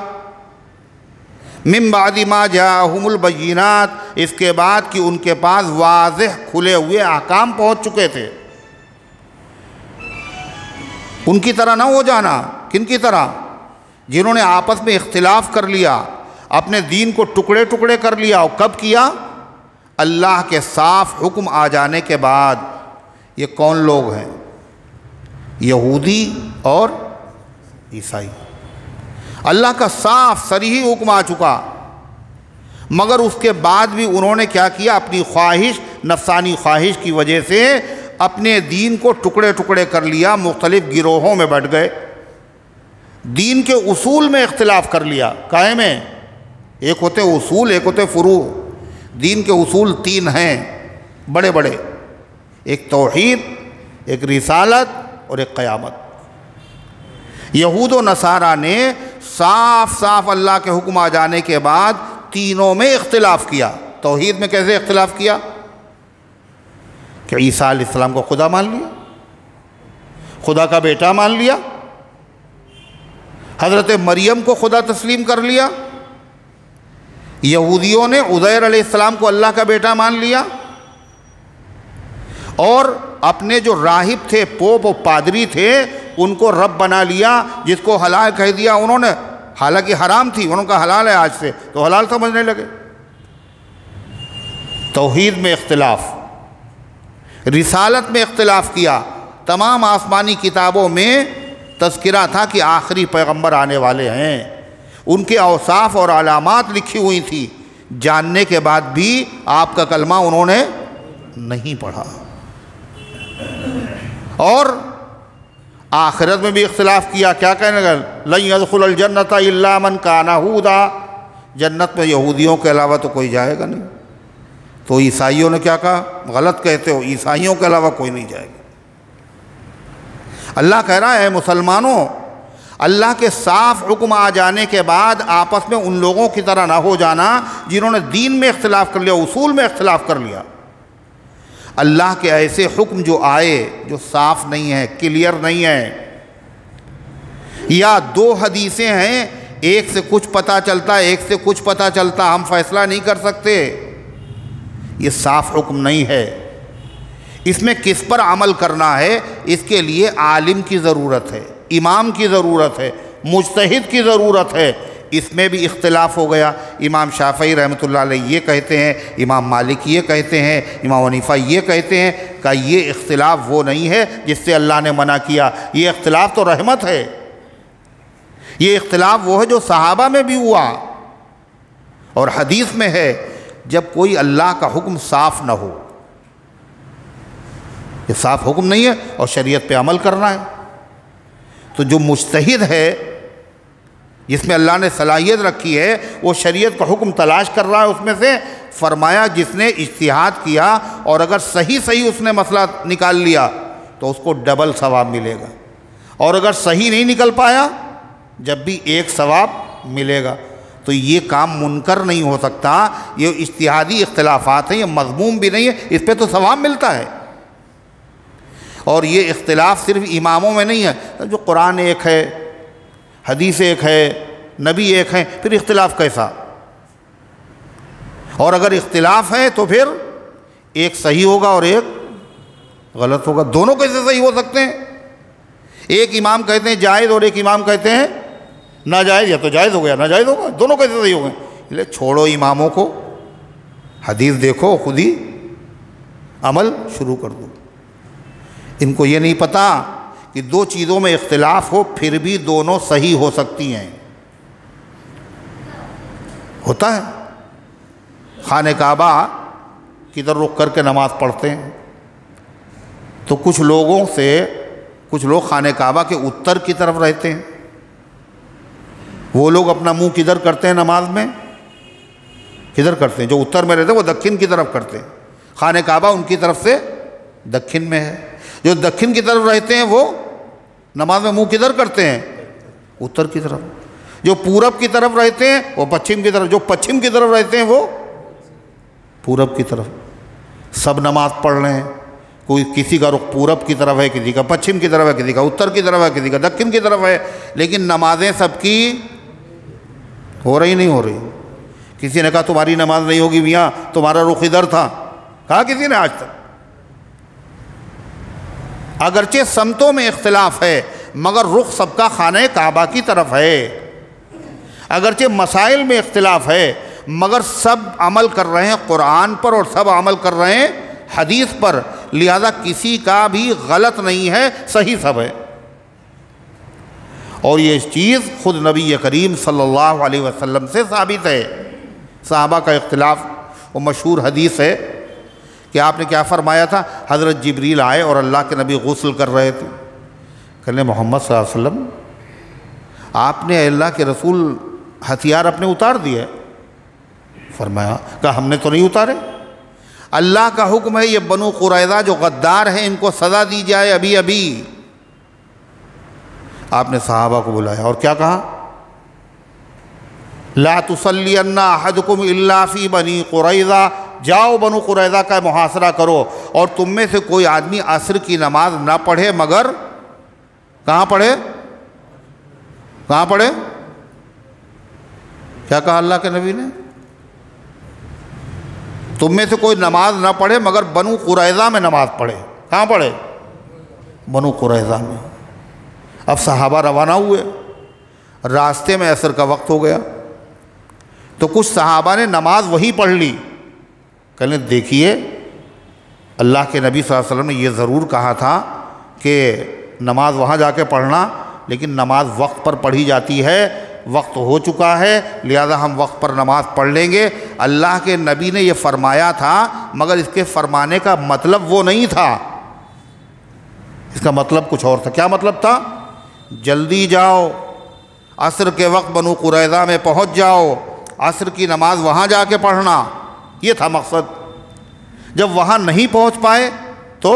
A: مِن بَعْدِ مَا جَاءَهُمُ الْبَيِّنَاتُ، اس کے بعد کہ ان کے پاس واضح کھلے ہوئے احکام پہنچ چکے تھے۔ ان کی طرح نہ ہو جانا، کن کی طرح؟ جنہوں نے آپس میں اختلاف کر لیا، اپنے دین کو ٹکڑے ٹکڑے کر لیا، اور کب کیا؟ اللہ کے صاف حکم آ جانے کے بعد۔ یہ کون لوگ ہیں؟ یہودی اور عیسائی۔ اللہ کا صاف صریح حکم آ چکا، مگر اس کے بعد بھی انہوں نے کیا کیا؟ اپنی خواہش، نفسانی خواہش کی وجہ سے اپنے دین کو ٹکڑے ٹکڑے کر لیا، مختلف گروہوں میں بٹ گئے، دین کے اصول میں اختلاف کر لیا۔ کائے میں ایک ہوتے اصول، ایک ہوتے فروع۔ دین کے اصول 3 ہیں بڑے بڑے، ایک توحید، ایک رسالت اور ایک قیامت۔ یہود و نصارہ نے صاف صاف اللہ کے حکم آ جانے کے بعد تینوں میں اختلاف کیا۔ توحید میں کیسے اختلاف کیا؟ کہ عیسیٰ علیہ السلام کو خدا مان لیا، خدا کا بیٹا مان لیا، حضرت مریم کو خدا تسلیم کر لیا۔ یہودیوں نے عزیر علیہ السلام کو اللہ کا بیٹا مان لیا، اور اپنے جو راہب تھے، پوپ و پادری تھے، ان کو رب بنا لیا، جس کو حلال کہہ دیا انہوں نے، حالانکہ حرام تھی، انہوں کا حلال ہے آج سے، تو حلال سمجھنے لگے۔ توحید میں اختلاف، رسالت میں اختلاف کیا۔ تمام آسمانی کتابوں میں تذکرہ تھا کہ آخری پیغمبر آنے والے ہیں، ان کے اوصاف اور علامات لکھی ہوئی تھی، جاننے کے بعد بھی آپ کا کلمہ انہوں نے نہیں پڑھا۔ اور آخرت میں بھی اختلاف کیا، کیا کہنے لگا؟ لن يدخل الجنۃ الا من کان ہودا، جنت میں یہودیوں کے علاوہ تو کوئی جائے گا نہیں۔ تو عیسائیوں نے کیا کہا؟ غلط کہتے ہو، عیسائیوں کے علاوہ کوئی نہیں جائے گا۔ اللہ کہہ رہا ہے مسلمانوں، اللہ کے صاف حکم آ جانے کے بعد آپس میں ان لوگوں کی طرح نہ ہو جانا جنہوں نے دین میں اختلاف کر لیا، اصول میں اختلاف کر لیا۔ اللہ کے ایسے حکم جو آئے جو صاف نہیں ہیں، کلیئر نہیں ہیں، یا 2 حدیثیں ہیں، ایک سے کچھ پتہ چلتا ہے، ایک سے کچھ پتہ چلتا، ہم فیصلہ نہیں کر سکتے، یہ صاف حکم نہیں ہے۔ اس میں کس پر عمل کرنا ہے، اس کے لیے عالم کی ضرورت ہے، امام کی ضرورت ہے، مجتہد کی ضرورت ہے۔ اس میں بھی اختلاف ہو گیا۔ امام شافعی رحمۃ اللہ علیہ یہ کہتے ہیں، امام مالک یہ کہتے ہیں، امام حنیفہ یہ کہتے ہیں کہ یہ اختلاف وہ نہیں ہے جس سے اللہ نے منع کیا، یہ اختلاف تو رحمت ہے۔ یہ اختلاف وہ ہے جو صحابہ میں بھی ہوا، اور حدیث میں ہے جب کوئی اللہ کا حکم صاف نہ ہو، یہ صاف حکم نہیں ہے اور شریعت پہ عمل کرنا ہے، تو جو مجتہد ہے، جس میں اللہ نے صلاحیت رکھی ہے، وہ شریعت کا حکم تلاش کر رہا ہے۔ اس میں سے فرمایا جس نے اجتہاد کیا اور اگر صحیح اس نے مسئلہ نکال لیا تو اس کو ڈبل ثواب ملے گا، اور اگر صحیح نہیں نکل پایا جب بھی 1 ثواب ملے گا۔ تو یہ کام منکر نہیں ہو سکتا، یہ اجتہادی اختلافات ہیں، یہ مذموم بھی نہیں ہے، اس پہ تو ثواب ملتا ہے۔ اور یہ اختلاف صرف اماموں میں نہیں ہے، جو قرآن ایک ہے، حدیث ایک ہے، نبی ایک ہیں، پھر اختلاف کیسا؟ اور اگر اختلاف ہے تو پھر ایک صحیح ہوگا اور ایک غلط ہوگا، دونوں کیسے صحیح ہو سکتے ہیں؟ ایک امام کہتے ہیں جائز اور ایک امام کہتے ہیں ناجائز، یا تو جائز ہو گیا ناجائز ہوگا، دونوں کیسے صحیح ہو گئے؟ اس لیے چھوڑو اماموں کو، حدیث دیکھو، خود ہی عمل شروع کر دو۔ ان کو یہ نہیں پتہ کہ 2 چیزوں میں اختلاف ہو پھر بھی دونوں صحیح ہو سکتی ہیں۔ ہوتا ہے، خانہ کعبہ کدھر رخ کر کے نماز پڑھتے ہیں، تو کچھ لوگ خانہ کعبہ کے اتر کی طرف رہتے ہیں، وہ لوگ اپنا منہ کدھر کرتے ہیں نماز میں؟ کدھر کرتے ہیں؟ جو اتر میں رہتے ہیں وہ دکھن کی طرف کرتے ہیں، خانہ کعبہ ان کی طرف سے دکھن میں ہے۔ جو دکھن کی طرف رہتے ہیں وہ نماز میں منہ کدھر کرتے ہیں؟ اتر کی طرف۔ جو پورب کی طرف رہتے ہیں وہ پچھم کی طرف، جو پچھم کی طرف رہتے ہیں وہ پورب کی طرف۔ سب نماز پڑھ رہے ہیں، کوئی کسی کا رخ پورب کی طرف ہے، کسی کا پچھم کی طرف ہے، کسی کا اتر کی طرف ہے، کسی کا دکھن کی طرف ہے، لیکن نمازیں سب کی ہو رہی نہیں ہو رہی۔ کسی نے کہا تمہاری نماز نہیں ہوگی میاں، تمہارا رخ ادھر تھا، کہا کسی نے آج تک؟ اگرچہ سمتوں میں اختلاف ہے مگر رخ سب کا خانہ کعبہ کی طرف ہے۔ اگرچہ مسائل میں اختلاف ہے مگر سب عمل کر رہے ہیں قرآن پر اور سب عمل کر رہے ہیں حدیث پر، لہذا کسی کا بھی غلط نہیں ہے، صحیح سب ہے۔ اور یہ چیز خود نبی کریم صلی اللہ علیہ وسلم سے ثابت ہے۔ صحابہ کا اختلاف، وہ مشہور حدیث ہے کہ آپ نے کیا فرمایا تھا؟ حضرت جبریل آئے اور اللہ کے نبی غسل کر رہے تھے، کہنے محمد صلی اللہ علیہ وسلم آپ نے اللہ کے رسول ہتھیار اپنے اتار دیے؟ فرمایا، کہا ہم نے تو نہیں اتارے، اللہ کا حکم ہے یہ بنو قریظہ جو غدار ہیں ان کو سزا دی جائے ابھی ابھی۔ آپ نے صحابہ کو بلایا اور کیا کہا؟ لا تصلین احدکم الا فی بنی قریظہ، جاؤ بنو قریظہ کا محاصرہ کرو اور تم میں سے کوئی آدمی عصر کی نماز نہ پڑھے مگر کہاں پڑھے؟ کہاں پڑھے؟ کیا کہا اللہ کے نبی نے؟ تم میں سے کوئی نماز نہ پڑھے مگر بنو قریظہ میں نماز پڑھے۔ کہاں پڑھے؟ بنو قریظہ میں۔ اب صحابہ روانہ ہوئے، راستے میں عصر کا وقت ہو گیا تو کچھ صحابہ نے نماز وہی پڑھ لی۔ کہنے دیکھیے اللہ کے نبی صلی اللہ علیہ وسلم نے یہ ضرور کہا تھا کہ نماز وہاں جا کے پڑھنا، لیکن نماز وقت پر پڑھی جاتی ہے، وقت ہو چکا ہے لہذا ہم وقت پر نماز پڑھ لیں گے۔ اللہ کے نبی نے یہ فرمایا تھا مگر اس کے فرمانے کا مطلب وہ نہیں تھا، اس کا مطلب کچھ اور تھا۔ کیا مطلب تھا؟ جلدی جاؤ، عصر کے وقت بنو قریظہ میں پہنچ جاؤ، عصر کی نماز وہاں جا کے پڑھنا، یہ تھا مقصد۔ جب وہاں نہیں پہنچ پائے تو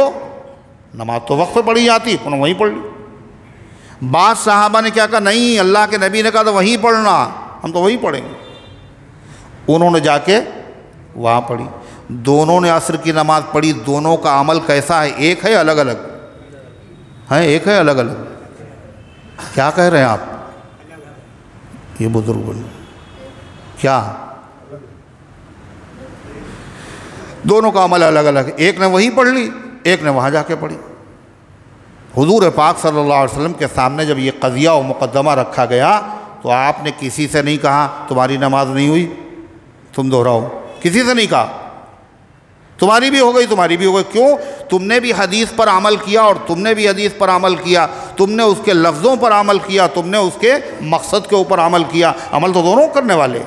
A: نماز تو وقت پہ پڑھی جاتی، انہوں نے وہیں پڑھ لی۔ بعض صحابہ نے کیا کہا؟ نہیں، اللہ کے نبی نے کہا تو وہیں پڑھنا، ہم تو وہیں پڑھیں گے۔ انہوں نے جا کے وہاں پڑھی، دونوں نے عصر کی نماز پڑھی۔ دونوں کا عمل کیسا ہے؟ ایک ہے الگ الگ ہے، ایک ہے الگ الگ۔ کیا کہہ رہے ہیں آپ؟ یہ بزرگ بولے کیا؟ دونوں کا عمل الگ الگ ہے، ایک نے وہیں پڑھ لی، ایک نے وہاں جا کے پڑھی۔ حضور پاک صلی اللہ علیہ وسلم کے سامنے جب یہ قضیہ و مقدمہ رکھا گیا تو آپ نے کسی سے نہیں کہا تمہاری نماز نہیں ہوئی تم دہراؤ، کسی سے نہیں کہا تمہاری بھی ہو گئی تمہاری بھی ہو گئی۔ کیوں؟ تم نے بھی حدیث پر عمل کیا اور تم نے بھی حدیث پر عمل کیا، تم نے اس کے لفظوں پر عمل کیا، تم نے اس کے مقصد کے اوپر عمل کیا، عمل تو دونوں کرنے والے۔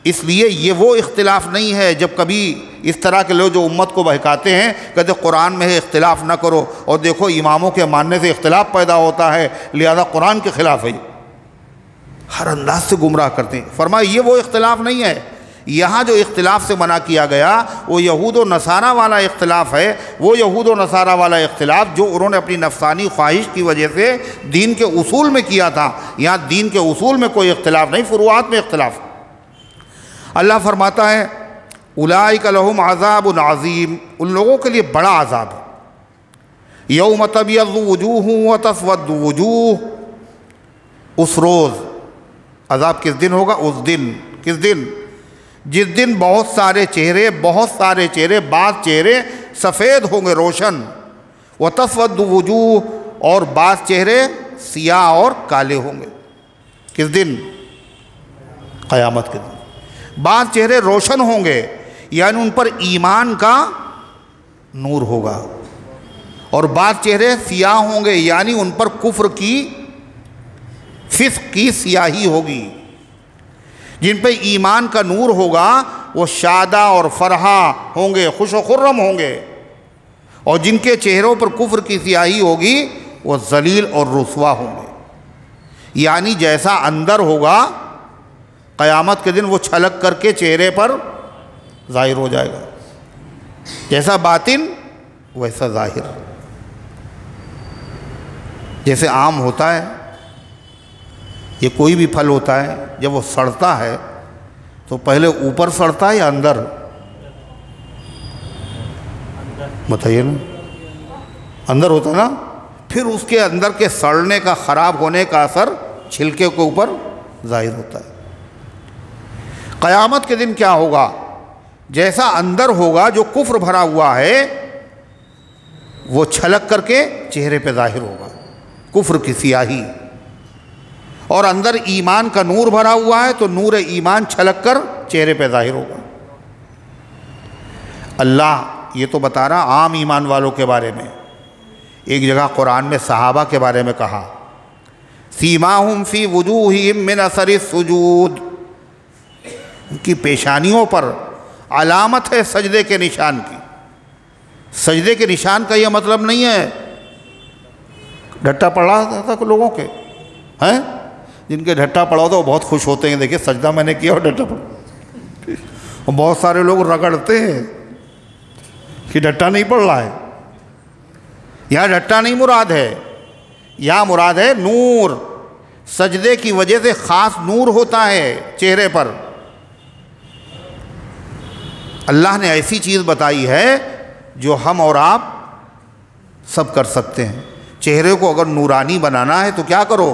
A: اس لیے یہ وہ اختلاف نہیں ہے جب کبھی اس طرح کے لوگ جو امت کو بہکاتے ہیں کہتے قرآن میں ہے اختلاف نہ کرو، اور دیکھو اماموں کے ماننے سے اختلاف پیدا ہوتا ہے لہذا قرآن کے خلاف ہے، ہر انداز سے گمراہ کرتے ہیں۔ فرمایا یہ وہ اختلاف نہیں ہے، یہاں جو اختلاف سے منع کیا گیا وہ یہود و نصارہ والا اختلاف ہے، وہ یہود و نصارہ والا اختلاف جو انہوں نے اپنی نفسانی خواہش کی وجہ سے دین کے اصول میں کیا تھا۔ یہاں دین کے اصول میں کوئی اختلاف نہیں، فروعات میں اختلاف۔ اللہ فرماتا ہے اولئک لہم عذاب عظیم، ان لوگوں کے لیے بڑا عذاب ہے۔ یوم تبیض وجوہ وتسود وجوہ، اس روز عذاب کس دن ہوگا؟ اس دن، کس دن؟ جس دن بہت سارے چہرے بعض چہرے سفید ہوں گے روشن، وتسود وجوہ، اور بعض چہرے سیاہ اور کالے ہوں گے۔ کس دن؟ قیامت کے دن۔ بعض چہرے روشن ہوں گے یعنی ان پر ایمان کا نور ہوگا، اور بعض چہرے سیاہ ہوں گے یعنی ان پر کفر کی، فسق کی سیاہی ہوگی۔ جن پہ ایمان کا نور ہوگا وہ شادہ اور فرحہ ہوں گے، خوش و خرم ہوں گے، اور جن کے چہروں پر کفر کی سیاہی ہوگی وہ ذلیل اور رسوا ہوں گے۔ یعنی جیسا اندر ہوگا قیامت کے دن وہ چھلک کر کے چہرے پر ظاہر ہو جائے گا، جیسا باطن ویسا ظاہر۔ جیسے آم ہوتا ہے، یہ کوئی بھی پھل ہوتا ہے جب وہ سڑتا ہے تو پہلے اوپر سڑتا ہے یا اندر؟ بتائیے نا، اندر ہوتا ہے نا، پھر اس کے اندر کے سڑنے کا، خراب ہونے کا اثر چھلکے کے اوپر ظاہر ہوتا ہے۔ قیامت کے دن کیا ہوگا؟ جیسا اندر ہوگا جو کفر بھرا ہوا ہے وہ چھلک کر کے چہرے پہ ظاہر ہوگا، کفر کی سیاہی، اور اندر ایمان کا نور بھرا ہوا ہے تو نور ایمان چھلک کر چہرے پہ ظاہر ہوگا۔ اللہ یہ تو بتا رہا عام ایمان والوں کے بارے میں، ایک جگہ قرآن میں صحابہ کے بارے میں کہا سیماہم فی وجوہہم من اثر السجود، ان کی پیشانیوں پر علامت ہے سجدے کے نشان کی۔ سجدے کے نشان کا یہ مطلب نہیں ہے ڈھٹا پڑا تھا لوگوں کے ہیں، جن کے ڈھٹا پڑا ہوتا ہے وہ بہت خوش ہوتے ہیں، دیکھیں سجدہ میں نے کیا اور ڈھٹا پڑا، اور بہت سارے لوگ رگڑتے ہیں کہ ڈھٹا نہیں پڑ رہا ہے۔ یہاں ڈھٹا نہیں مراد ہے، یہاں مراد ہے نور۔ سجدے کی وجہ سے خاص نور ہوتا ہے چہرے پر۔ اللہ نے ایسی چیز بتائی ہے جو ہم اور آپ سب کر سکتے ہیں۔ چہرے کو اگر نورانی بنانا ہے تو کیا کرو؟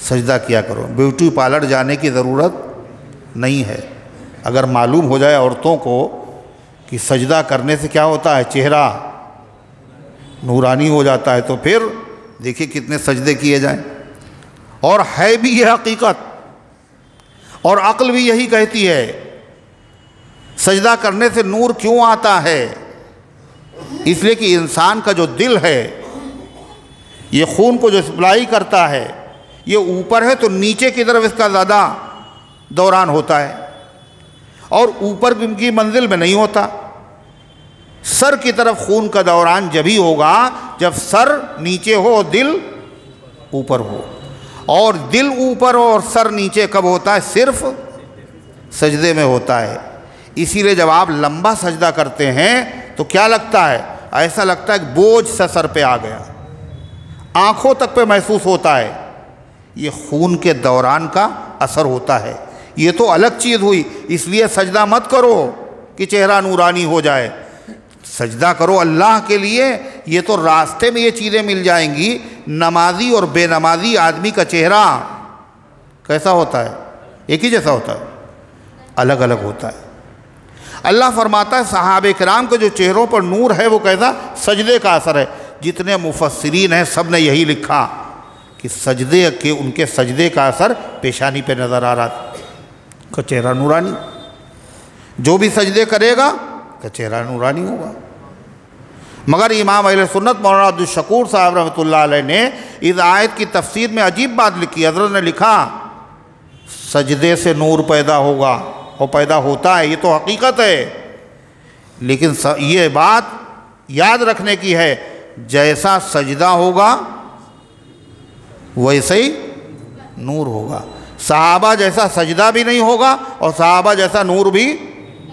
A: سجدہ کیا کرو۔ بیوٹی پارلر جانے کی ضرورت نہیں ہے۔ اگر معلوم ہو جائے عورتوں کو کہ سجدہ کرنے سے کیا ہوتا ہے، چہرہ نورانی ہو جاتا ہے، تو پھر دیکھیے کتنے سجدے کیے جائیں۔ اور ہے بھی یہ حقیقت، اور عقل بھی یہی کہتی ہے۔ سجدہ کرنے سے نور کیوں آتا ہے؟ اس لیے کہ انسان کا جو دل ہے، یہ خون کو جو سپلائی کرتا ہے، یہ اوپر ہے تو نیچے کی طرف اس کا زیادہ دوران ہوتا ہے، اور اوپر کی منزل میں نہیں ہوتا۔ سر کی طرف خون کا دوران جبھی ہوگا جب سر نیچے ہو اور دل اوپر ہو، اور دل اوپر ہو اور سر نیچے کب ہوتا ہے؟ صرف سجدے میں ہوتا ہے۔ اسی لیے جب آپ لمبا سجدہ کرتے ہیں تو کیا لگتا ہے؟ ایسا لگتا ہے کہ بوجھ سے سر پہ آ گیا، آنکھوں تک پہ محسوس ہوتا ہے۔ یہ خون کے دوران کا اثر ہوتا ہے۔ یہ تو الگ چیز ہوئی، اس لیے سجدہ مت کرو کہ چہرہ نورانی ہو جائے، سجدہ کرو اللہ کے لیے۔ یہ تو راستے میں یہ چیزیں مل جائیں گی۔ نمازی اور بے نمازی آدمی کا چہرہ کیسا ہوتا ہے؟ ایک ہی جیسا ہوتا ہے؟ الگ الگ ہوتا ہے۔ اللہ فرماتا ہے صحابہ کرام کے جو چہروں پر نور ہے وہ کیسا؟ سجدے کا اثر ہے۔ جتنے مفسرین ہیں سب نے یہی لکھا کہ سجدے کے ان کے سجدے کا اثر پیشانی پہ نظر آ رہا تھا، کا چہرہ نورانی۔ جو بھی سجدے کرے گا کا چہرہ نورانی ہوگا۔ مگر امام اہل سنت مولانا عبدالشکور صاحب رحمۃ اللہ علیہ نے اس آیت کی تفسیر میں عجیب بات لکھی۔ حضرت نے لکھا سجدے سے نور پیدا ہوگا، وہ پیدا ہوتا ہے، یہ تو حقیقت ہے، لیکن یہ بات یاد رکھنے کی ہے، جیسا سجدہ ہوگا ویسے ہی نور ہوگا۔ صحابہ جیسا سجدہ بھی نہیں ہوگا اور صحابہ جیسا نور بھی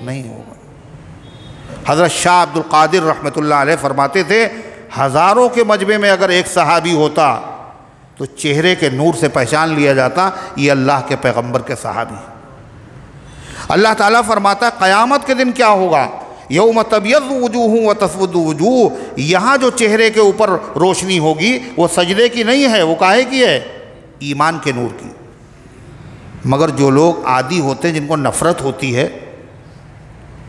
A: نہیں ہوگا۔ حضرت شاہ عبد القادر رحمۃ اللہ علیہ فرماتے تھے ہزاروں کے مجمع میں اگر ایک صحابی ہوتا تو چہرے کے نور سے پہچان لیا جاتا یہ اللہ کے پیغمبر کے صحابی۔ اللہ تعالیٰ فرماتا ہے قیامت کے دن کیا ہوگا؟ یوم تبیض وجوہ و تسود وجوہ، یہاں جو چہرے کے اوپر روشنی ہوگی وہ سجدے کی نہیں ہے، وہ کاہے کی ہے؟ ایمان کے نور کی۔ مگر جو لوگ عادی ہوتے ہیں، جن کو نفرت ہوتی ہے،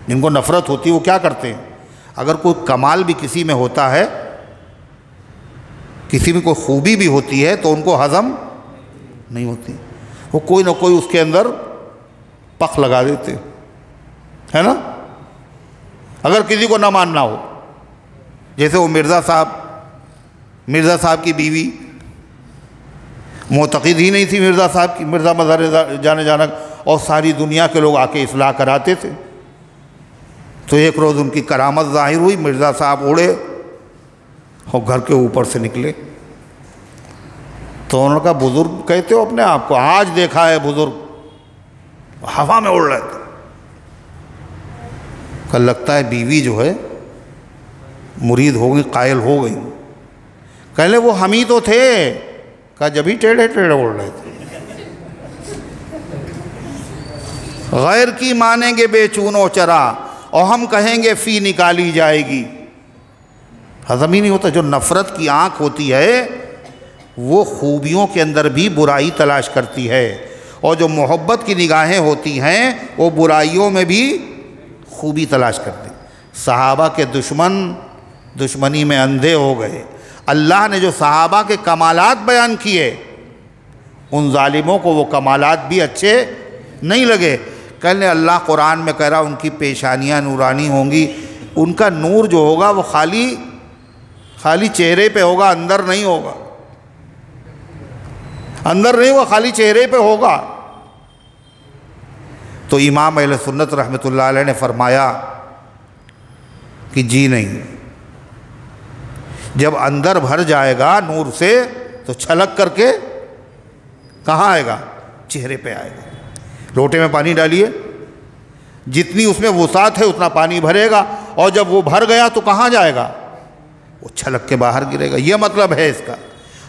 A: وہ کیا کرتے ہیں؟ اگر کوئی کمال بھی کسی میں ہوتا ہے، کسی میں کوئی خوبی بھی ہوتی ہے تو ان کو ہضم نہیں ہوتی، وہ کوئی نہ کوئی اس کے اندر پخ لگا دیتے ہے نا۔ اگر کسی کو نہ ماننا ہو، جیسے وہ مرزا صاحب کی بیوی معتقد ہی نہیں تھی مرزا صاحب کی، مرزا مظہر جانا اور ساری دنیا کے لوگ آ کے اصلاح کراتے تھے۔ تو ایک روز ان کی کرامت ظاہر ہوئی، مرزا صاحب اڑے اور گھر کے اوپر سے نکلے۔ تو انہوں نے کہا بزرگ کہتے ہو اپنے آپ کو؟ آج دیکھا ہے بزرگ، ہوا میں اڑ رہے تھے۔ کہ لگتا ہے بیوی جو ہے مرید ہو گئی، قائل ہو گئی۔ کہنے وہ ہم ہی تو تھے، کہا جبھی ٹیڑھے اڑ رہے تھے۔ غیر کی مانیں گے بے چون و چرا، اور ہم کہیں گے فی نکالی جائے گی۔ ہضم ہی نہیں ہوتا۔ جو نفرت کی آنکھ ہوتی ہے وہ خوبیوں کے اندر بھی برائی تلاش کرتی ہے، اور جو محبت کی نگاہیں ہوتی ہیں وہ برائیوں میں بھی خوبی تلاش کرتے ہیں۔ صحابہ کے دشمن دشمنی میں اندھے ہو گئے۔ اللہ نے جو صحابہ کے کمالات بیان کیے، ان ظالموں کو وہ کمالات بھی اچھے نہیں لگے۔ کہنے اللہ قرآن میں کہہ رہا ان کی پیشانیاں نورانی ہوں گی، ان کا نور جو ہوگا وہ خالی چہرے پہ ہوگا، اندر نہیں ہوگا۔ اندر نہیں، وہ خالی چہرے پہ ہوگا۔ تو امام اہل سنت رحمۃ اللہ علیہ نے فرمایا کہ جی نہیں، جب اندر بھر جائے گا نور سے تو چھلک کر کے کہاں آئے گا؟ چہرے پہ آئے گا۔ لوٹے میں پانی ڈالیے، جتنی اس میں وسعت ہے اتنا پانی بھرے گا، اور جب وہ بھر گیا تو کہاں جائے گا؟ وہ چھلک کے باہر گرے گا۔ یہ مطلب ہے اس کا۔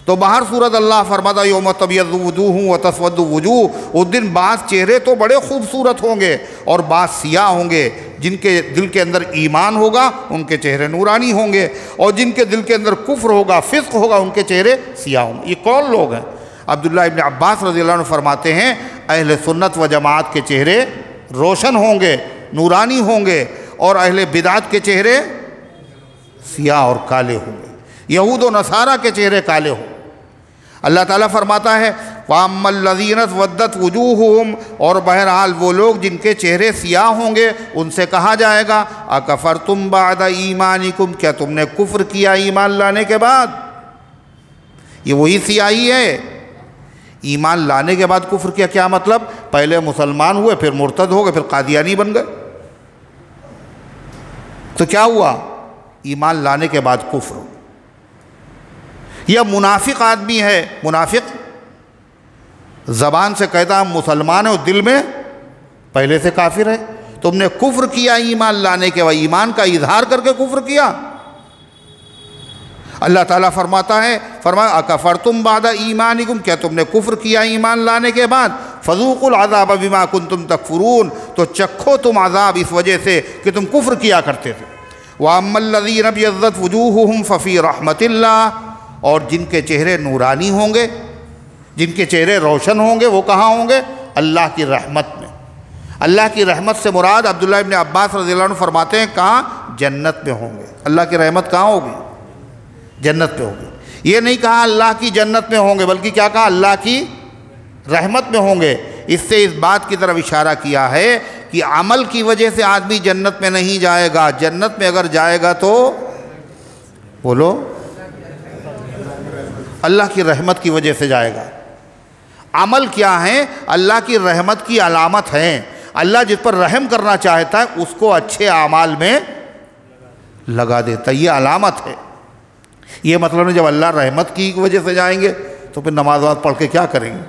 A: تو باہر صورت اللہ فرماتا یوم تبیض وجوہ وتسود وجوہ، اس دن بعض چہرے تو بڑے خوبصورت ہوں گے اور بعض سیاہ ہوں گے۔ جن کے دل کے اندر ایمان ہوگا ان کے چہرے نورانی ہوں گے، اور جن کے دل کے اندر کفر ہوگا، فسق ہوگا، ان کے چہرے سیاہ ہوں گے۔ یہ کون لوگ ہیں؟ عبداللہ ابن عباس رضی اللہ عنہ فرماتے ہیں اہل سنت و جماعت کے چہرے روشن ہوں گے، نورانی ہوں گے، اور اہل بدعت کے چہرے سیاہ اور کالے ہوں گے۔ یہود و نصارہ کے چہرے کالے ہوں گے۔ اللہ تعالیٰ فرماتا ہے وَأَمَّا الَّذِينَ اسْوَدَّتْ وُجُوهُهُمْ، اور بہرحال وہ لوگ جن کے چہرے سیاہ ہوں گے ان سے کہا جائے گا أَكَفَرْتُمْ بَعْدَ إِيمَانِكُمْ، کیا تم نے کفر کیا ایمان لانے کے بعد؟ یہ وہی سیاہی ہے۔ ایمان لانے کے بعد کفر کیا، کیا مطلب؟ پہلے مسلمان ہوئے، پھر مرتد ہو گئے، پھر قادیانی بن گئے۔ تو کیا ہوا؟ ایمان لانے کے بعد کفر۔ یا منافق آدمی ہے، منافق زبان سے کہتا ہم مسلمان ہیں اور دل میں پہلے سے کافر ہے۔ تم نے کفر کیا ایمان لانے کے بعد، ایمان کا اظہار کر کے کفر کیا۔ اللہ تعالیٰ فرماتا ہے، فرمایا اکفرتم بعد ایمانکم، کیا تم نے کفر کیا ایمان لانے کے بعد؟ فذوقوا العذاب بما کنتم تکفرون، تو چکھو تم عذاب اس وجہ سے کہ تم کفر کیا کرتے تھے۔ وَأَمَّا الَّذِينَ ابْيَضَّتْ وُجُوهُهُمْ فَفِي رَحْمَةِ اللَّهِ، اور جن کے چہرے نورانی ہوں گے، جن کے چہرے روشن ہوں گے، وہ کہاں ہوں گے؟ اللہ کی رحمت میں۔ اللہ کی رحمت سے مراد عبداللہ ابن عباس رضی اللہ عنہ فرماتے ہیں کہاں؟ جنت میں ہوں گے۔ اللہ کی رحمت کہاں ہوگی؟ جنت میں ہوگی۔ یہ نہیں کہا اللہ کی جنت میں ہوں گے، بلکہ کیا کہا؟ اللہ کی رحمت میں ہوں گے۔ اس سے اس بات کی طرف اشارہ کیا ہے کہ عمل کی وجہ سے آدمی جنت میں نہیں جائے گا۔ جنت میں اگر جائے گا تو بولو اللہ کی رحمت کی وجہ سے جائے گا۔ عمل کیا ہے؟ اللہ کی رحمت کی علامت ہیں۔ اللہ جس پر رحم کرنا چاہتا ہے اس کو اچھے اعمال میں لگا دیتا ہے، یہ علامت ہے۔ یہ مطلب نہیں جب اللہ رحمت کی وجہ سے جائیں گے تو پھر نماز پڑھ کے کیا کریں گے؟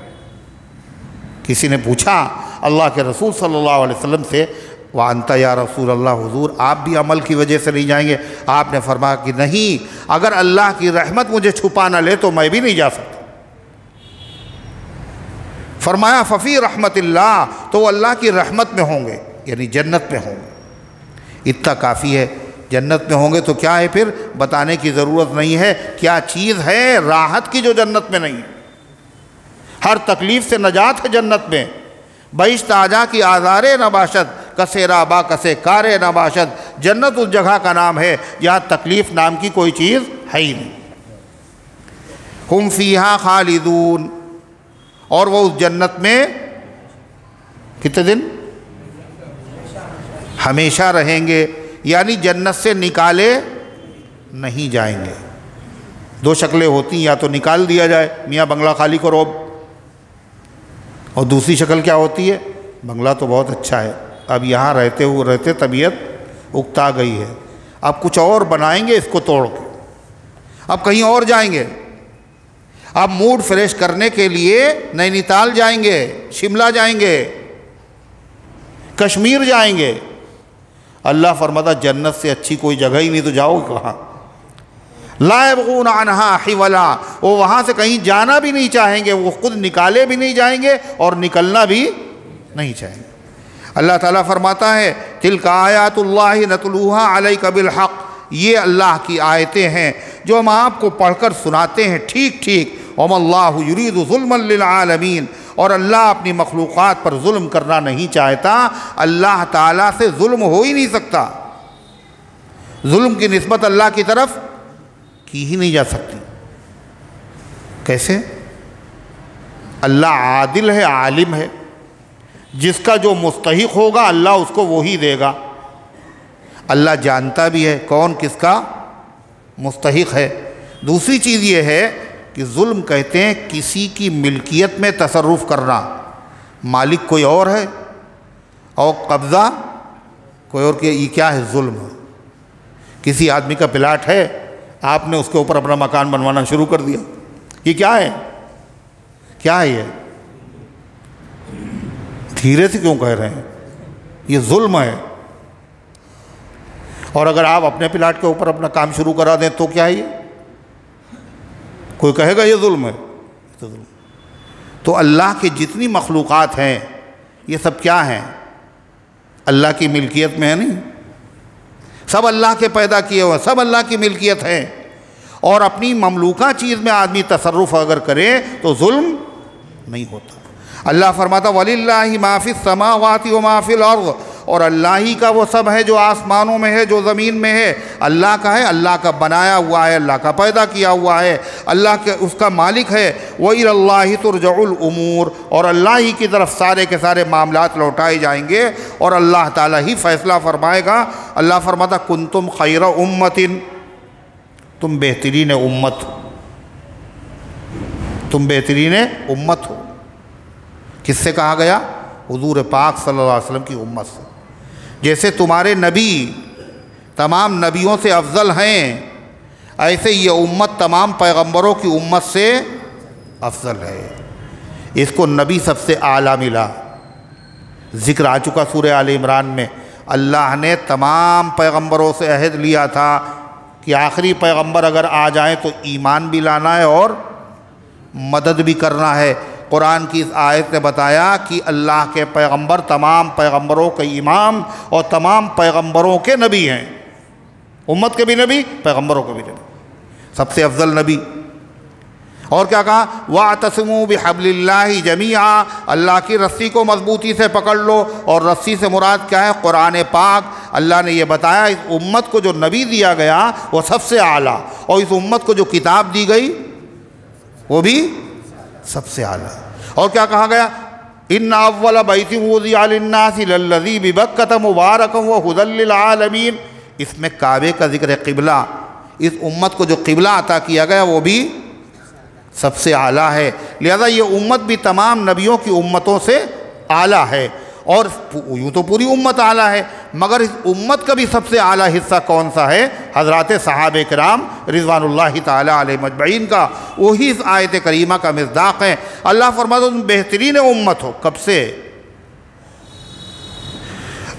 A: کسی نے پوچھا اللہ کے رسول صلی اللہ علیہ وسلم سے وَأَنْتَ يَا رسول اللہ، حضور آپ بھی عمل کی وجہ سے نہیں جائیں گے؟ آپ نے فرمایا کہ نہیں، اگر اللہ کی رحمت مجھے چھپا نہ لے تو میں بھی نہیں جا سکتا۔ فرمایا ففی رحمت اللہ، تو وہ اللہ کی رحمت میں ہوں گے، یعنی جنت میں ہوں گے۔ اتنا کافی ہے۔ جنت میں ہوں گے تو کیا ہے پھر؟ بتانے کی ضرورت نہیں ہے کیا چیز ہے راحت کی جو جنت میں نہیں ہے۔ ہر تکلیف سے نجات ہے جنت میں۔ بہشت آجا کی آزار نباشد، کسے رابا کسے کار نباشد۔ جنت اس جگہ کا نام ہے جہاں تکلیف نام کی کوئی چیز ہے ہی نہیں۔ ہم فیہا خالدون، اور وہ اس جنت میں کتنے دن؟ ہمیشہ رہیں گے، یعنی جنت سے نکالے نہیں جائیں گے۔ دو شکلیں ہوتی ہیں، یا تو نکال دیا جائے میاں بنگلہ خالی کرو، اور دوسری شکل کیا ہوتی ہے؟ بنگلہ تو بہت اچھا ہے، اب یہاں رہتے طبیعت اکتا گئی ہے، اب کچھ اور بنائیں گے اس کو توڑ کے، اب کہیں اور جائیں گے، اب موڈ فریش کرنے کے لیے نینی تال جائیں گے، شملہ جائیں گے، کشمیر جائیں گے۔ اللہ فرماتا جنت سے اچھی کوئی جگہ ہی نہیں، تو جاؤ کہاں؟ لا یبغون عنہا حولا، وہ وہاں سے کہیں جانا بھی نہیں چاہیں گے، وہ خود نکالے بھی نہیں جائیں گے اور نکلنا بھی نہیں چاہیں گے۔ اللہ تعالیٰ فرماتا ہے تلک آیات اللہ نتلوہا علیک بالحق، یہ اللہ کی آیتیں ہیں جو ہم آپ کو پڑھ کر سناتے ہیں ٹھیک ٹھیک۔ وما اللہ یرید ظلما للعالمین، اور اللہ اپنی مخلوقات پر ظلم کرنا نہیں چاہتا۔ اللہ تعالیٰ سے ظلم ہو ہی نہیں سکتا، ظلم کی نسبت اللہ کی طرف کی ہی نہیں جا سکتی۔ کیسے؟ اللہ عادل ہے، عالم ہے، جس کا جو مستحق ہوگا اللہ اس کو وہی دے گا۔ اللہ جانتا بھی ہے کون کس کا مستحق ہے۔ دوسری چیز یہ ہے کہ ظلم کہتے ہیں کسی کی ملکیت میں تصرف کرنا، مالک کوئی اور ہے اور قبضہ کوئی اور کیا، یہ کیا ہے؟ ظلم ہے۔ کسی آدمی کا پلاٹ ہے، آپ نے اس کے اوپر اپنا مکان بنوانا شروع کر دیا، یہ کیا ہے؟ کیا ہے یہ؟ دھیرے سے کیوں کہہ رہے ہیں؟ یہ ظلم ہے۔ اور اگر آپ اپنے پلاٹ کے اوپر اپنا کام شروع کرا دیں تو کیا ہے یہ؟ کوئی کہے گا یہ ظلم ہے؟ تو اللہ کی جتنی مخلوقات ہیں یہ سب کیا ہیں؟ اللہ کی ملکیت میں ہے نہیں، سب اللہ کے پیدا کیے ہوئے، سب اللہ کی ملکیت ہیں۔ اور اپنی مملوکہ چیز میں آدمی تصرف اگر کرے تو ظلم نہیں ہوتا۔ اللہ فرماتا وَلِلَّهِ مَا فِي السَّمَاوَاتِ وَمَا فِي الْأَرْضِ، اور اللہ ہی کا وہ سب ہے جو آسمانوں میں ہے، جو زمین میں ہے، اللہ کا ہے، اللہ کا بنایا ہوا ہے، اللہ کا پیدا کیا ہوا ہے، اللہ کے اس کا مالک ہے۔ وَإِلَى اللَّهِ تُرْجَعُ الْأُمُورُ، اور اللہ ہی کی طرف سارے کے سارے معاملات لوٹائے جائیں گے اور اللہ تعالیٰ ہی فیصلہ فرمائے گا۔ اللہ فرماتا كُنْتُمْ خَيْرَ أُمَّةٍ، تم بہترین امت ہو، تم بہترین امت ہو۔ کس سے کہا گیا؟ حضور پاک صلی اللہ علیہ وسلم کی امت سے۔ جیسے تمہارے نبی تمام نبیوں سے افضل ہیں، ایسے یہ امت تمام پیغمبروں کی امت سے افضل ہے۔ اس کو نبی سب سے اعلیٰ ملا۔ ذکر آ چکا سورہ آل عمران میں، اللہ نے تمام پیغمبروں سے عہد لیا تھا کہ آخری پیغمبر اگر آ جائیں تو ایمان بھی لانا ہے اور مدد بھی کرنا ہے۔ قرآن کی اس آیت نے بتایا کہ اللہ کے پیغمبر تمام پیغمبروں کے امام اور تمام پیغمبروں کے نبی ہیں، امت کے بھی نبی، پیغمبروں کے بھی نبی، سب سے افضل نبی۔ اور کیا کہا؟ وَاعْتَصِمُوا بِحَبْلِ اللَّهِ جَمِيعًا، اللہ کی رسی کو مضبوطی سے پکڑ لو۔ اور رسی سے مراد کیا ہے؟ قرآن پاک۔ اللہ نے یہ بتایا اس امت کو جو نبی دیا گیا وہ سب سے اعلیٰ، اور اس امت کو جو کتاب دی گئی وہ بھی سب سے اعلیٰ۔ اور کیا کہا گیا؟ إِنَّ أَوَّلَ بَيْتٍ وُضِعَ لِلنَّاسِ لَلَّذِي بِبَكَّةَ مُبَارَكًا وَهُدًى لِّلْعَالَمِينَ، اس میں کعبے کا ذکر ہے، قبلہ۔ اس امت کو جو قبلہ عطا کیا گیا وہ بھی سب سے اعلیٰ ہے، لہذا یہ امت بھی تمام نبیوں کی امتوں سے اعلیٰ ہے۔ اور یوں تو پوری امت اعلیٰ ہے، مگر اس امت کا بھی سب سے اعلیٰ حصہ کون سا ہے؟ حضرات صحابہ کرام رضوان اللہ تعالیٰ علیہ مجمعین کا۔ وہی اس آیت کریمہ کا مصداق ہے۔ اللہ فرماتا تم بہترین امت ہو۔ کب سے؟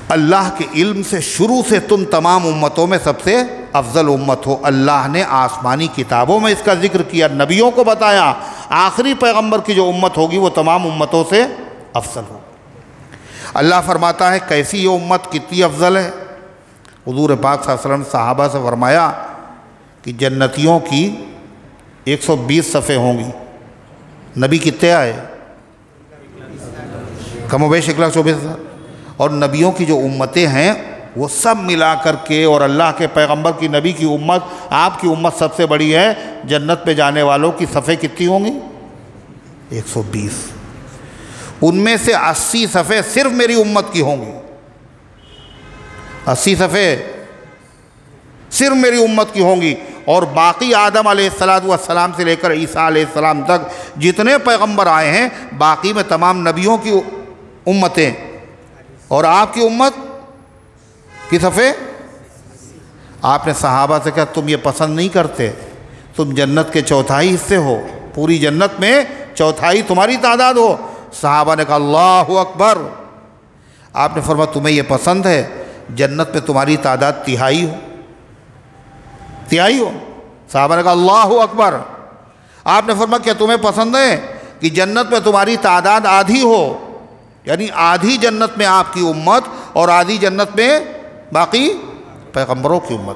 A: اللہ کے علم سے شروع سے تم تمام امتوں میں سب سے افضل امت ہو۔ اللہ نے آسمانی کتابوں میں اس کا ذکر کیا، نبیوں کو بتایا آخری پیغمبر کی جو امت ہوگی وہ تمام امتوں سے افضل ہو۔ اللہ فرماتا ہے کیسی یہ امت کتنی افضل ہے؟ حضور پاک صلی اللہ علیہ وسلم صحابہ سے فرمایا کہ جنتیوں کی 120 صفیں ہوں گی۔ نبی کتنے آئے؟ کم و بیش 1,24,000۔ اور نبیوں کی جو امتیں ہیں وہ سب ملا کر کے، اور اللہ کے پیغمبر کی نبی کی امت، آپ کی امت سب سے بڑی ہے۔ جنت پہ جانے والوں کی صفیں کتنی ہوں گی؟ 120۔ ان میں سے 80 صفیں صرف میری امت کی ہوں گی۔ 80 صفیں صرف میری امت کی ہوں گی، اور باقی آدم علیہ السلام سے لے کر عیسیٰ علیہ السلام تک جتنے پیغمبر آئے ہیں، باقی میں تمام نبیوں کی امتیں، اور آپ کی امت کی صفیں۔ آپ نے صحابہ سے کہا تم یہ پسند نہیں کرتے؟ تم جنت کے چوتھائی حصے ہو، پوری جنت میں چوتھائی تمہاری تعداد ہو۔ صحابہ نے کہا اللہ اکبر۔ آپ نے فرمایا تمہیں یہ پسند ہے جنت میں تمہاری تعداد تہائی ہو؟ تہائی ہو؟ صحابہ نے کہا اللہ اکبر۔ آپ نے فرمایا کیا تمہیں پسند ہے کہ جنت میں تمہاری تعداد آدھی ہو؟ یعنی آدھی جنت میں آپ کی امت اور آدھی جنت میں باقی پیغمبروں کی امت۔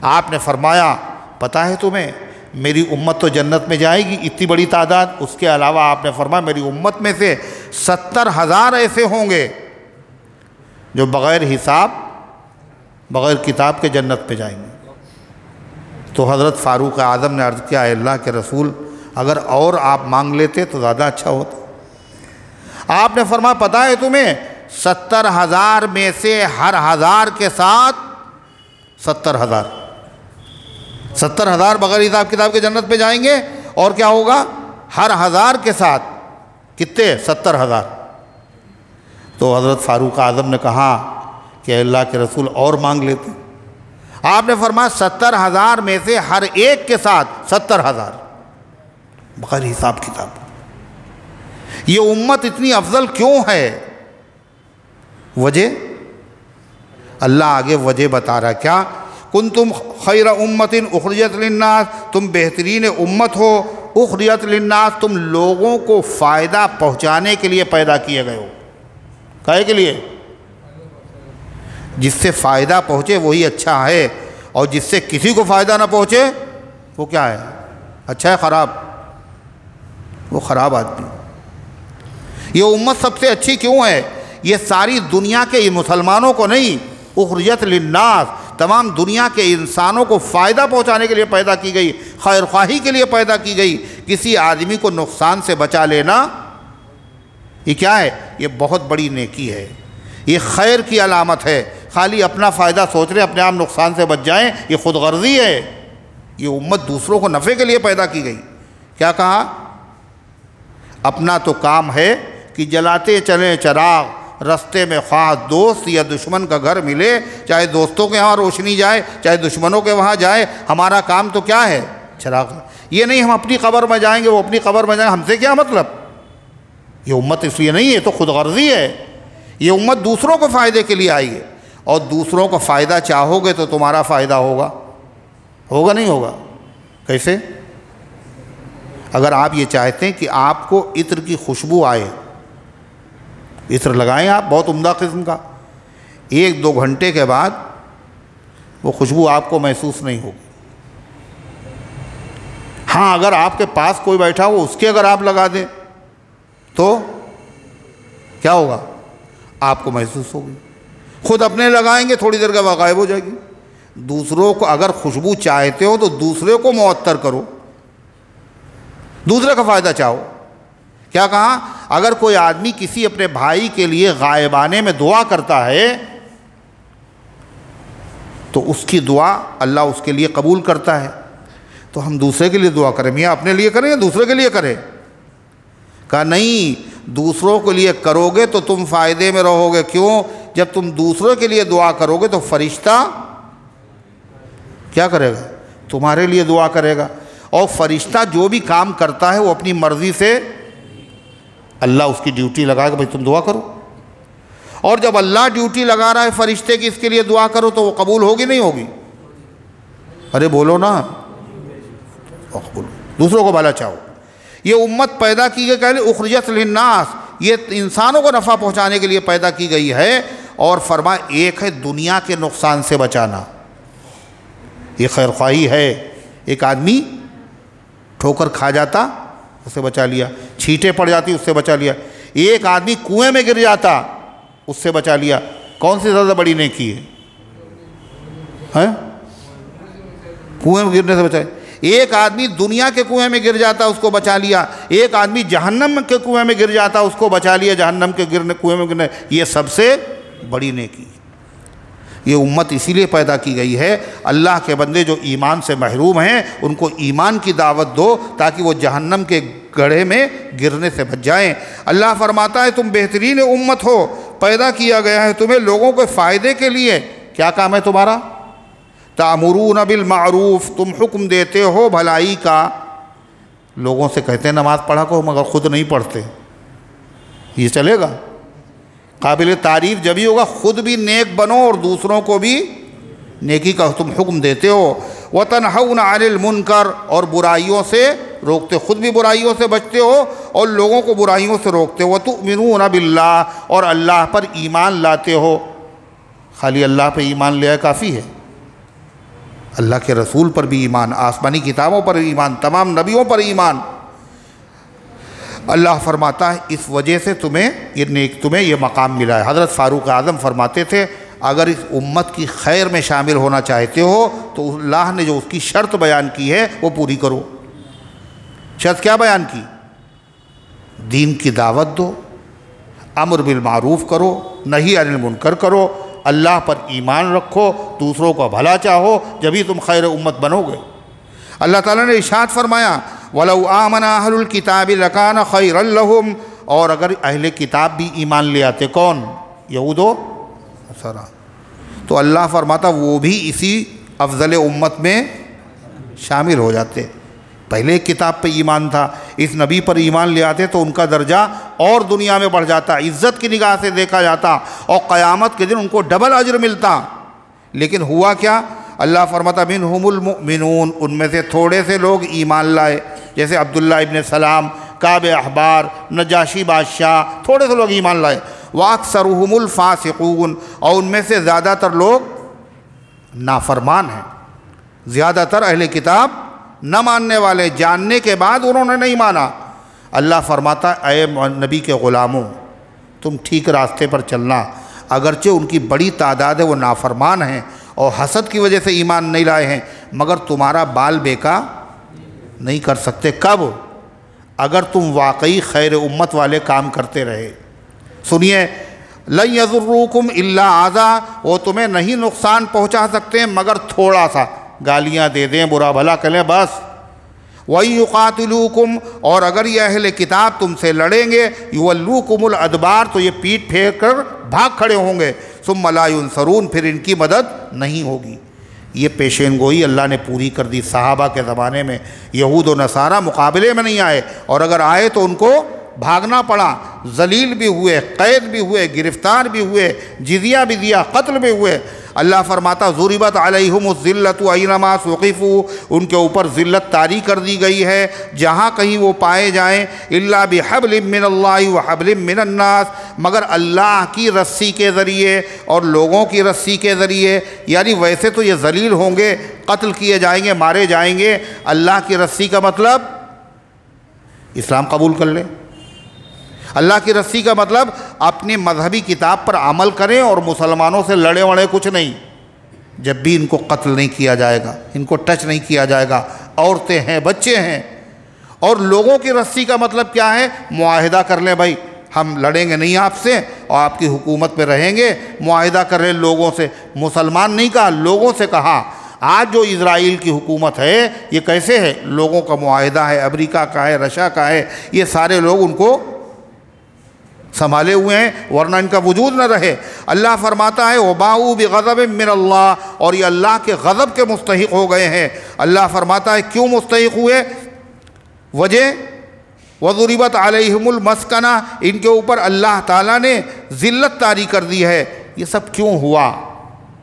A: آپ نے فرمایا پتہ ہے تمہیں میری امت تو جنت میں جائے گی اتنی بڑی تعداد، اس کے علاوہ آپ نے فرمایا میری امت میں سے 70,000 ایسے ہوں گے جو بغیر حساب بغیر کتاب کے جنت پہ جائیں گے۔ تو حضرت فاروق اعظم نے عرض کیا اے اللہ کے رسول اگر اور آپ مانگ لیتے تو زیادہ اچھا ہوتا۔ آپ نے فرمایا پتہ ہے تمہیں 70,000 میں سے ہر 1000 کے ساتھ 70,000 بغیر حساب کتاب کے جنت پہ جائیں گے، اور کیا ہوگا؟ ہر 1000 کے ساتھ کتنے؟ 70,000۔ تو حضرت فاروق اعظم نے کہا کہ اللہ کے رسول اور مانگ لیتے۔ آپ نے فرمایا 70,000 میں سے ہر ایک کے ساتھ 70,000 بغیر حساب کتاب۔ یہ امت اتنی افضل کیوں ہے؟ وجہ اللہ آگے وجہ بتا رہا کیا؟ کنتم خیر امت اخرجت للناس، تم بہترین امت ہو، اخرجت للناس، تم لوگوں کو فائدہ پہنچانے کے لیے پیدا کیے گئے ہو۔ کائے کے لیے؟ جس سے فائدہ پہنچے وہی اچھا ہے، اور جس سے کسی کو فائدہ نہ پہنچے وہ کیا ہے؟ اچھا ہے خراب؟ وہ خراب آدمی۔ یہ امت سب سے اچھی کیوں ہے؟ یہ ساری دنیا کے مسلمانوں کو نہیں، اخرجت للناس، تمام دنیا کے انسانوں کو فائدہ پہنچانے کے لیے پیدا کی گئی، خیر خواہی کے لیے پیدا کی گئی۔ کسی آدمی کو نقصان سے بچا لینا یہ کیا ہے؟ یہ بہت بڑی نیکی ہے، یہ خیر کی علامت ہے۔ خالی اپنا فائدہ سوچ رہے اپنے آپ نقصان سے بچ جائیں، یہ خود غرضی ہے۔ یہ امت دوسروں کو نفع کے لیے پیدا کی گئی۔ کیا کہا؟ اپنا تو کام ہے کہ جلاتے چلیں چراغ، رستے میں خواہ دوست یا دشمن کا گھر ملے، چاہے دوستوں کے ہاں روشنی جائے چاہے دشمنوں کے وہاں جائے، ہمارا کام تو کیا ہے؟ چراغ۔ یہ نہیں ہم اپنی قبر میں جائیں گے وہ اپنی قبر میں جائیں، ہم سے کیا مطلب؟ یہ امت اس لیے نہیں ہے، تو خود غرضی ہے۔ یہ امت دوسروں کو فائدے کے لیے آئی ہے، اور دوسروں کو فائدہ چاہو گے تو تمہارا فائدہ ہوگا، ہوگا نہیں ہوگا؟ کیسے؟ اگر آپ یہ چاہتے ہیں کہ آپ کو عطر کی خوشبو آئے، عطر لگائیں آپ بہت عمدہ قسم کا، 1-2 گھنٹے کے بعد وہ خوشبو آپ کو محسوس نہیں ہوگی۔ ہاں اگر آپ کے پاس کوئی بیٹھا ہو اس کے اگر آپ لگا دیں تو کیا ہوگا؟ آپ کو محسوس ہوگی۔ خود اپنے لگائیں گے تھوڑی دیر کے بعد غائب ہو جائے گی۔ دوسروں کو اگر خوشبو چاہتے ہو تو دوسرے کو معطر کرو، دوسرے کا فائدہ چاہو۔ کیا کہا؟ اگر کوئی آدمی کسی اپنے بھائی کے لیے غائبانے میں دعا کرتا ہے تو اس کی دعا اللہ اس کے لیے قبول کرتا ہے۔ تو ہم دوسرے کے لیے دعا کریں، میاں اپنے لیے کریں یا دوسرے کے لیے کریں؟ کہا نہیں، دوسروں کے لیے کرو گے تو تم فائدے میں رہو گے۔ کیوں؟ جب تم دوسروں کے لیے دعا کرو گے تو فرشتہ کیا کرے گا؟ تمہارے لیے دعا کرے گا، اور فرشتہ جو بھی کام کرتا ہے وہ اپنی مرضی سے، اللہ اس کی ڈیوٹی لگائے گا بھائی تم دعا کرو، اور جب اللہ ڈیوٹی لگا رہا ہے فرشتے کی اس کے لیے دعا کرو تو وہ قبول ہوگی نہیں ہوگی؟ ارے بولو نا، قبول، دوسروں کو بھلا چاہو۔ یہ امت پیدا کی گئی کہ اخرجت للناس، یہ انسانوں کو نفع پہنچانے کے لیے پیدا کی گئی ہے، اور فرمایا ایک ہے دنیا کے نقصان سے بچانا، یہ خیر خواہی ہے۔ ایک آدمی ٹھوکر کھا جاتا اس سے بچا لیا، چھینٹیں پڑ جاتی اس سے بچا لیا، ایک آدمی کنویں میں گر جاتا اس سے بچا لیا۔ کون سی زیادہ بڑی نیکی ہے؟ کنویں میں گرنے سے بچائے۔ ایک آدمی دنیا کے کنویں میں گر جاتا اس کو بچا لیا، ایک آدمی جہنم کے کنویں میں گر جاتا اس کو بچا لیا، جہنم کے کنویں میں گرنے، یہ سب سے بڑی نیکی۔ یہ امت اسی لیے پیدا کی گئی ہے، اللہ کے بندے جو ایمان سے محروم ہیں ان کو ایمان کی دعوت دو تاکہ وہ جہنم کے گڑھے میں گرنے سے بچ جائیں۔ اللہ فرماتا ہے تم بہترین امت ہو، پیدا کیا گیا ہے تمہیں لوگوں کے فائدے کے لیے۔ کیا کام ہے تمہارا؟ تأمرون بالمعروف، تم حکم دیتے ہو بھلائی کا۔ لوگوں سے کہتے ہیں نماز پڑھا کرو مگر خود نہیں پڑھتے، یہ چلے گا؟ قابل تعریف جبھی ہوگا خود بھی نیک بنو اور دوسروں کو بھی نیکی کا تم حکم دیتے ہو۔ وَتَنْحَوْنَ عَنِ الْمُنْكَرِ، اور برائیوں سے روکتے، خود بھی برائیوں سے بچتے ہو اور لوگوں کو برائیوں سے روکتے ہو۔ وَتُؤْمِنُونَ بِاللَّهِ، اور اللہ پر ایمان لاتے ہو۔ خالی اللہ پہ ایمان لے آئے کافی ہے؟ اللہ کے رسول پر بھی ایمان، آسمانی کتابوں پر ایمان، تمام نبیوں پر ایمان۔ اللہ فرماتا ہے اس وجہ سے تمہیں یہ مقام ملا ہے۔ حضرت فاروق اعظم فرماتے تھے اگر اس امت کی خیر میں شامل ہونا چاہتے ہو تو اللہ نے جو اس کی شرط بیان کی ہے وہ پوری کرو۔ شرط کیا بیان کی؟ دین کی دعوت دو، امر بالمعروف کرو، نہی عن المنکر کرو، اللہ پر ایمان رکھو، دوسروں کو بھلا چاہو، جبھی تم خیر امت بنو گے۔ اللہ تعالیٰ نے ارشاد فرمایا وَلَوْ آمَنَ أَهْلُ الْكِتَابِ لَكَانَ خَيْرًا لَهُمْ، اور اگر اہل کتاب بھی ایمان لے آتے، کون؟ یہود و نصارا، تو اللہ فرماتا وہ بھی اسی افضل امت میں شامل ہو جاتے۔ پہلے ایک کتاب پہ ایمان تھا، اس نبی پر ایمان لے آتے تو ان کا درجہ اور دنیا میں بڑھ جاتا، عزت کی نگاہ سے دیکھا جاتا، اور قیامت کے دن ان کو ڈبل اجر ملتا۔ لیکن ہوا کیا؟ اللہ فرماتا منہم المؤمنون، ان میں سے تھوڑے سے لوگ ایمان لائے، جیسے عبداللہ ابن سلام، کعب احبار، نجاشی بادشاہ، تھوڑے سے لوگ ایمان لائے۔ وَأَكْثَرُهُمُ الْفَاسِقُونَ، اور ان میں سے زیادہ تر لوگ نافرمان ہیں، زیادہ تر اہل کتاب نہ ماننے والے، جاننے کے بعد انہوں نے نہیں مانا۔ اللہ فرماتا اے نبی کے غلاموں، تم ٹھیک راستے پر چلنا، اگرچہ ان کی بڑی تعداد ہے، وہ نافرمان ہیں اور حسد کی وجہ سے ایمان نہیں لائے ہیں، مگر تمہارا بال بیکا نہیں کر سکتے۔ کب؟ اگر تم واقعی خیر امت والے کام کرتے رہے۔ سنیے، لَن يَضُرُّوكُمْ إِلَّا أَذًى، وہ تمہیں نہیں نقصان پہنچا سکتے مگر تھوڑا سا، گالیاں دے دیں، برا بھلا کریں، بس۔ وَإِن يُقَاتِلُوكُمْ، اور اگر یہ اہل کتاب تم سے لڑیں گے، يُوَلُّوكُمُ الْأَدْبَارَ، تو یہ پیٹ پھیر کر بھاگ کھڑے ہوں گے، ثُمَّ لَا يُنصَرُونَ، پھر ان کی مدد نہیں ہوگی۔ یہ پیشین گوئی اللہ نے پوری کر دی۔ صحابہ کے زمانے میں یہود و نصارہ مقابلے میں نہیں آئے، اور اگر آئے تو ان کو بھاگنا پڑا، ذلیل بھی ہوئے، قید بھی ہوئے، گرفتار بھی ہوئے، جزیہ بھی دیا، قتل بھی ہوئے۔ اللہ فرماتا ضربت علیہم الذلۃ اینما ثقفوا، ان کے اوپر ذلت طاری کر دی گئی ہے جہاں کہیں وہ پائے جائیں، الا بحبل من اللہ وحبل من الناس، مگر اللہ کی رسی کے ذریعے اور لوگوں کی رسی کے ذریعے۔ یعنی ویسے تو یہ ذلیل ہوں گے، قتل کیے جائیں گے، مارے جائیں گے، اللہ کی رسی کا مطلب اسلام قبول کر لیں۔ اللہ کی رسی کا مطلب اپنی مذہبی کتاب پر عمل کریں اور مسلمانوں سے لڑے وڑے کچھ نہیں۔ جب بھی ان کو قتل نہیں کیا جائے گا، ان کو ٹچ نہیں کیا جائے گا، عورتیں ہیں، بچے ہیں۔ اور لوگوں کی رسی کا مطلب کیا ہے؟ معاہدہ کر لیں، بھائی ہم لڑیں گے نہیں آپ سے اور آپ کی حکومت میں رہیں گے، معاہدہ کر لیں لوگوں سے۔ مسلمان نہیں کہا، لوگوں سے کہا۔ آج جو اسرائیل کی حکومت ہے یہ کیسے ہے؟ لوگوں کا معاہدہ ہے، امریکہ کا ہے، رشیا کا ہے، یہ سارے لوگ ان کو سنبھالے ہوئے ہیں، ورنہ ان کا وجود نہ رہے۔ اللہ فرماتا ہے وَبَاءُوا بِغَضَبٍ مِّنَ اللَّهِ، اور یہ اللہ کے غضب کے مستحق ہو گئے ہیں۔ اللہ فرماتا ہے کیوں مستحق ہوئے؟ وجہ وَضُرِبَتْ عَلَيْهِمُ الْمَسْكَنَةُ، ان کے اوپر اللہ تعالیٰ نے ذلت طاری کر دی ہے۔ یہ سب کیوں ہوا؟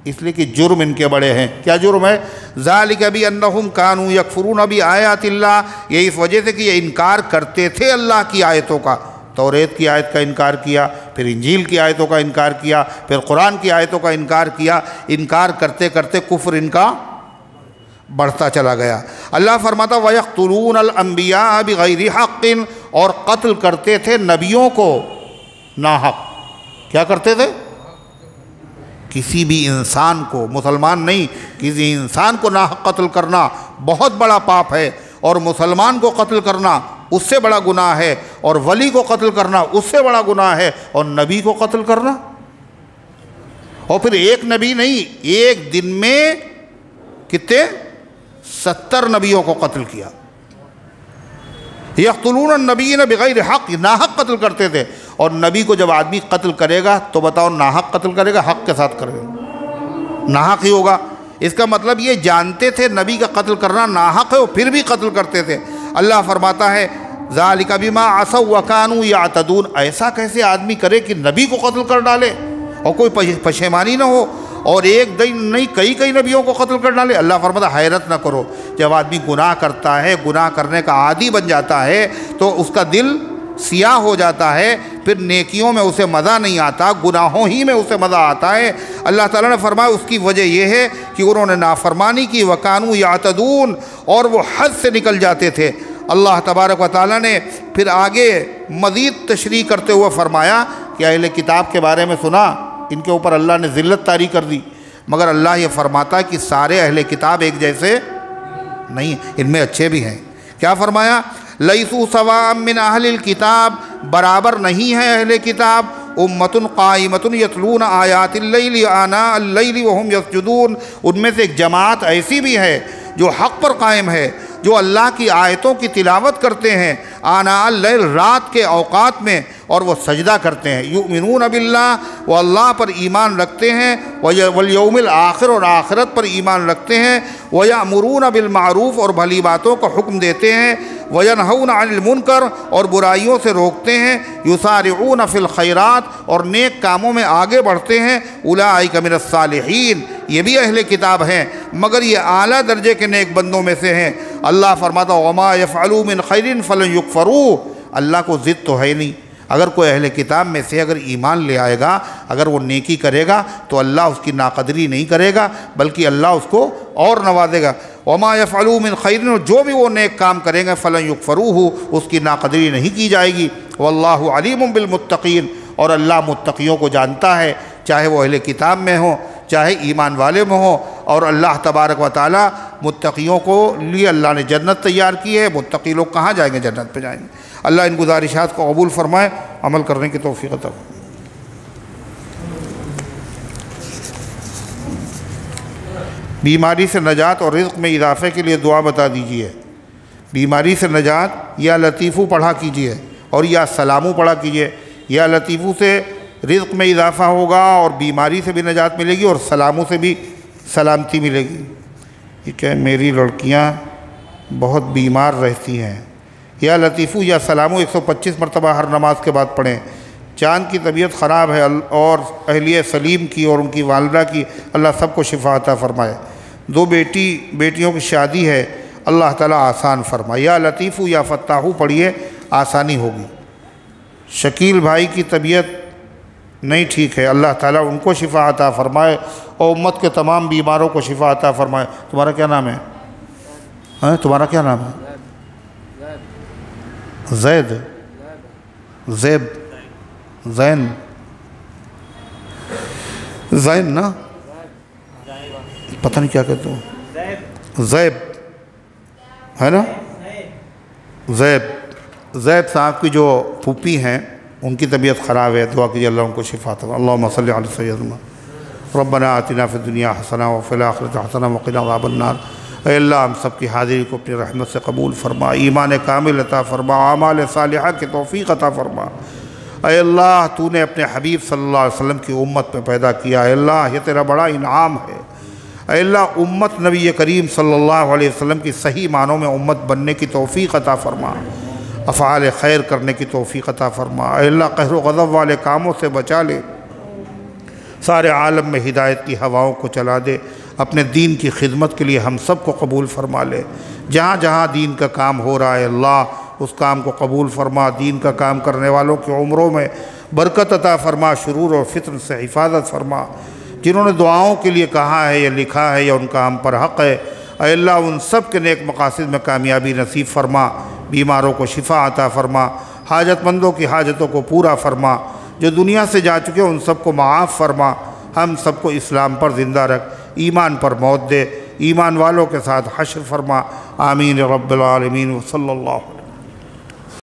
A: اس لیے کہ جرم ان کے بڑے ہیں۔ کیا جرم ہے؟ ذَلِكَ بِأَنَّهُمْ كَانُوا يَكْفُرُونَ بِآيَاتِ اللَّهِ، یہ اس وجہ سے کہ یہ انکار کرتے تھے اللہ کی آیتوں کا۔ توریت کی آیت کا انکار کیا، پھر انجیل کی آیتوں کا انکار کیا، پھر قرآن کی آیتوں کا انکار کیا۔ انکار کرتے کرتے کفر ان کا بڑھتا چلا گیا۔ اللہ فرماتا وَيَقْتُلُونَ الْأَنْبِيَاءَ بِغَيْرِ حَقٍّ، اور قتل کرتے تھے نبیوں کو ناحق۔ کیا کرتے تھے؟ کسی بھی انسان کو، مسلمان نہیں، کسی انسان کو ناحق قتل کرنا بہت بڑا پاپ ہے، اور مسلمان کو قتل کرنا اس سے بڑا گناہ ہے، اور ولی کو قتل کرنا اس سے بڑا گناہ ہے، اور نبی کو قتل کرنا، اور پھر ایک نبی نہیں، ایک دن میں کتنے 70 نبیوں کو قتل کیا۔ یقتلون النبیین بغیر حق، ناحق قتل کرتے تھے۔ اور نبی کو جب آدمی قتل کرے گا تو بتاؤ ناحق قتل کرے گا حق کے ساتھ کرے گا؟ ناحق ہی ہوگا۔ اس کا مطلب یہ جانتے تھے نبی کا قتل کرنا ناحق ہے، وہ پھر بھی قتل کرتے تھے۔ اللہ فرماتا ہے ذالک بما عصوا وکانوا یعتدون، ایسا کیسے آدمی کرے کہ نبی کو قتل کر ڈالے اور کوئی پشیمانی نہ ہو، اور ایک دن نہیں کئی نبیوں کو قتل کر ڈالے۔ اللہ فرماتا حیرت نہ کرو، جب آدمی گناہ کرتا ہے، گناہ کرنے کا عادی بن جاتا ہے تو اس کا دل سیاہ ہو جاتا ہے، پھر نیکیوں میں اسے مزہ نہیں آتا، گناہوں ہی میں اسے مزہ آتا ہے۔ اللہ تعالیٰ نے فرمایا اس کی وجہ یہ ہے کہ انہوں نے نافرمانی کی، وَكَانُوا يَعْتَدُونَ، اور وہ حد سے نکل جاتے تھے۔ اللہ تبارک و تعالیٰ نے پھر آگے مزید تشریح کرتے ہوئے فرمایا کہ اہل کتاب کے بارے میں سنا، ان کے اوپر اللہ نے ذلت طاری کر دی، مگر اللہ یہ فرماتا ہے کہ سارے اہل کتاب ایک جیسے نہیں، ان میں اچھے بھی ہیں۔ کیا فرمایا؟ لیسوا سواء من اہل الکتاب، برابر نہیں ہے اہل کتاب، امۃ قائمۃ یتلون آیات اللیل آناء اللیل وہم یسجدون، ان میں سے ایک جماعت ایسی بھی ہے جو حق پر قائم ہے، جو اللہ کی آیتوں کی تلاوت کرتے ہیں آناء اللیل، رات کے اوقات میں، اور وہ سجدہ کرتے ہیں۔ یؤمنون باللہ، وہ اللہ پر ایمان رکھتے ہیں، والیوم الآخر، اور آخرت پر ایمان رکھتے ہیں، ویأمرون بالمعروف، اور بھلی باتوں کا حکم دیتے ہیں، وینہون عن المنکر، اور برائیوں سے روکتے ہیں، یسارعون فی الخیرات، اور نیک کاموں میں آگے بڑھتے ہیں، اولئک من الصالحین، یہ بھی اہل کتاب ہیں مگر یہ اعلیٰ درجے کے نیک بندوں میں سے ہیں۔ اللہ فرماتا وما یفعلوا من خیر فلن یکفروہ، اللہ کو ضد تو ہے نہیں، اگر کوئی اہل کتاب میں سے اگر ایمان لے آئے گا، اگر وہ نیکی کرے گا تو اللہ اس کی ناقدری نہیں کرے گا، بلکہ اللہ اس کو اور نوازے گا۔ وما یفعلوا من خیر، جو بھی وہ نیک کام کریں گے فلن یکفروہ، اس کی ناقدری نہیں کی جائے گی۔ واللہ علیم بالمتقین، اور اللہ متقیوں کو جانتا ہے، چاہے وہ اہل کتاب میں ہوں چاہے ایمان والے میں ہوں، اور اللہ تبارک و تعالی متقیوں کو لیے اللہ نے جنت تیار کی ہے۔ متقی لوگ کہاں جائیں گے؟ جنت پہ جائیں گے۔ اللہ ان گزارشات کو قبول فرمائے، عمل کرنے کی توفیق عطا فرمائے۔ بیماری سے نجات اور رزق میں اضافے کے لیے دعا بتا دیجیے۔ بیماری سے نجات یا لطیفو پڑھا کیجیے، اور یا سلامو پڑھا کیجیے۔ یا لطیفو سے رزق میں اضافہ ہوگا اور بیماری سے بھی نجات ملے گی، اور سلاموں سے بھی سلامتی ملے گی۔ یہ کہ میری لڑکیاں بہت بیمار رہتی ہیں۔ یا لطیفو یا سلامو 125 مرتبہ ہر نماز کے بعد پڑھیں۔ چاند کی طبیعت خراب ہے، اور اہلیہ سلیم کی اور ان کی والدہ کی اللہ سب کو شفا عطا فرمائے۔ 2 بیٹیوں کی شادی ہے، اللہ تعالیٰ آسان فرمائے۔ یا لطیفو یا فتاحو پڑھیے، آسانی ہوگی۔ شکیل بھائی کی طبیعت نہیں ٹھیک ہے، اللہ تعالیٰ ان کو شفا عطا فرمائے، اور امت کے تمام بیماروں کو شفا عطا فرمائے۔ تمہارا کیا نام ہے؟ تمہارا کیا نام ہے؟ زید، زیب، زین، زین نا، پتہ نہیں کیا کہتے ہو، زیب ہے نا، زیب صاحب کی جو پھوپھی ہیں ان کی طبیعت خراب ہے، دعا کیجیے اللہ ان کو شفا عطا فرمائے۔ اللہم صلی علی سیدنا ربنا آتنا فی الدنیا حسنہ وفی الآخرۃ حسنہ وقنا عذاب النار۔ اے اللہ ہم سب کی حاضری کو اپنی رحمت سے قبول فرما، ایمان کامل عطا فرما، اعمال صالحہ کی توفیق عطا فرما۔ اے اللہ تو نے اپنے حبیب صلی اللہ علیہ وسلم کی امت میں پیدا کیا، اے اللہ یہ تیرا بڑا انعام ہے۔ اے اللہ امت نبی کریم صلی اللہ علیہ وسلم کی صحیح معنوں میں امت بننے کی توفیق عطا فرما، افعال خیر کرنے کی توفیق عطا فرما۔ اے اللہ قہر و غضب والے کاموں سے بچا لے، سارے عالم میں ہدایت کی ہواؤں کو چلا دے، اپنے دین کی خدمت کے لیے ہم سب کو قبول فرما لے۔ جہاں جہاں دین کا کام ہو رہا ہے اللہ اس کام کو قبول فرما، دین کا کام کرنے والوں کی عمروں میں برکت عطا فرما، شرور اور فتن سے حفاظت فرما۔ جنہوں نے دعاؤں کے لیے کہا ہے یا لکھا ہے یا ان کا ہم پر حق ہے، اے اللہ ان سب کے نیک مقاصد میں کامیابی نصیب فرما، بیماروں کو شفا عطا فرما، حاجت مندوں کی حاجتوں کو پورا فرما، جو دنیا سے جا چکے ان سب کو معاف فرما، ہم سب کو اسلام پر زندہ رکھ، ایمان پر موت دے، ایمان والوں کے ساتھ حشر فرما، آمین رب العالمین وصلی اللہ علیہ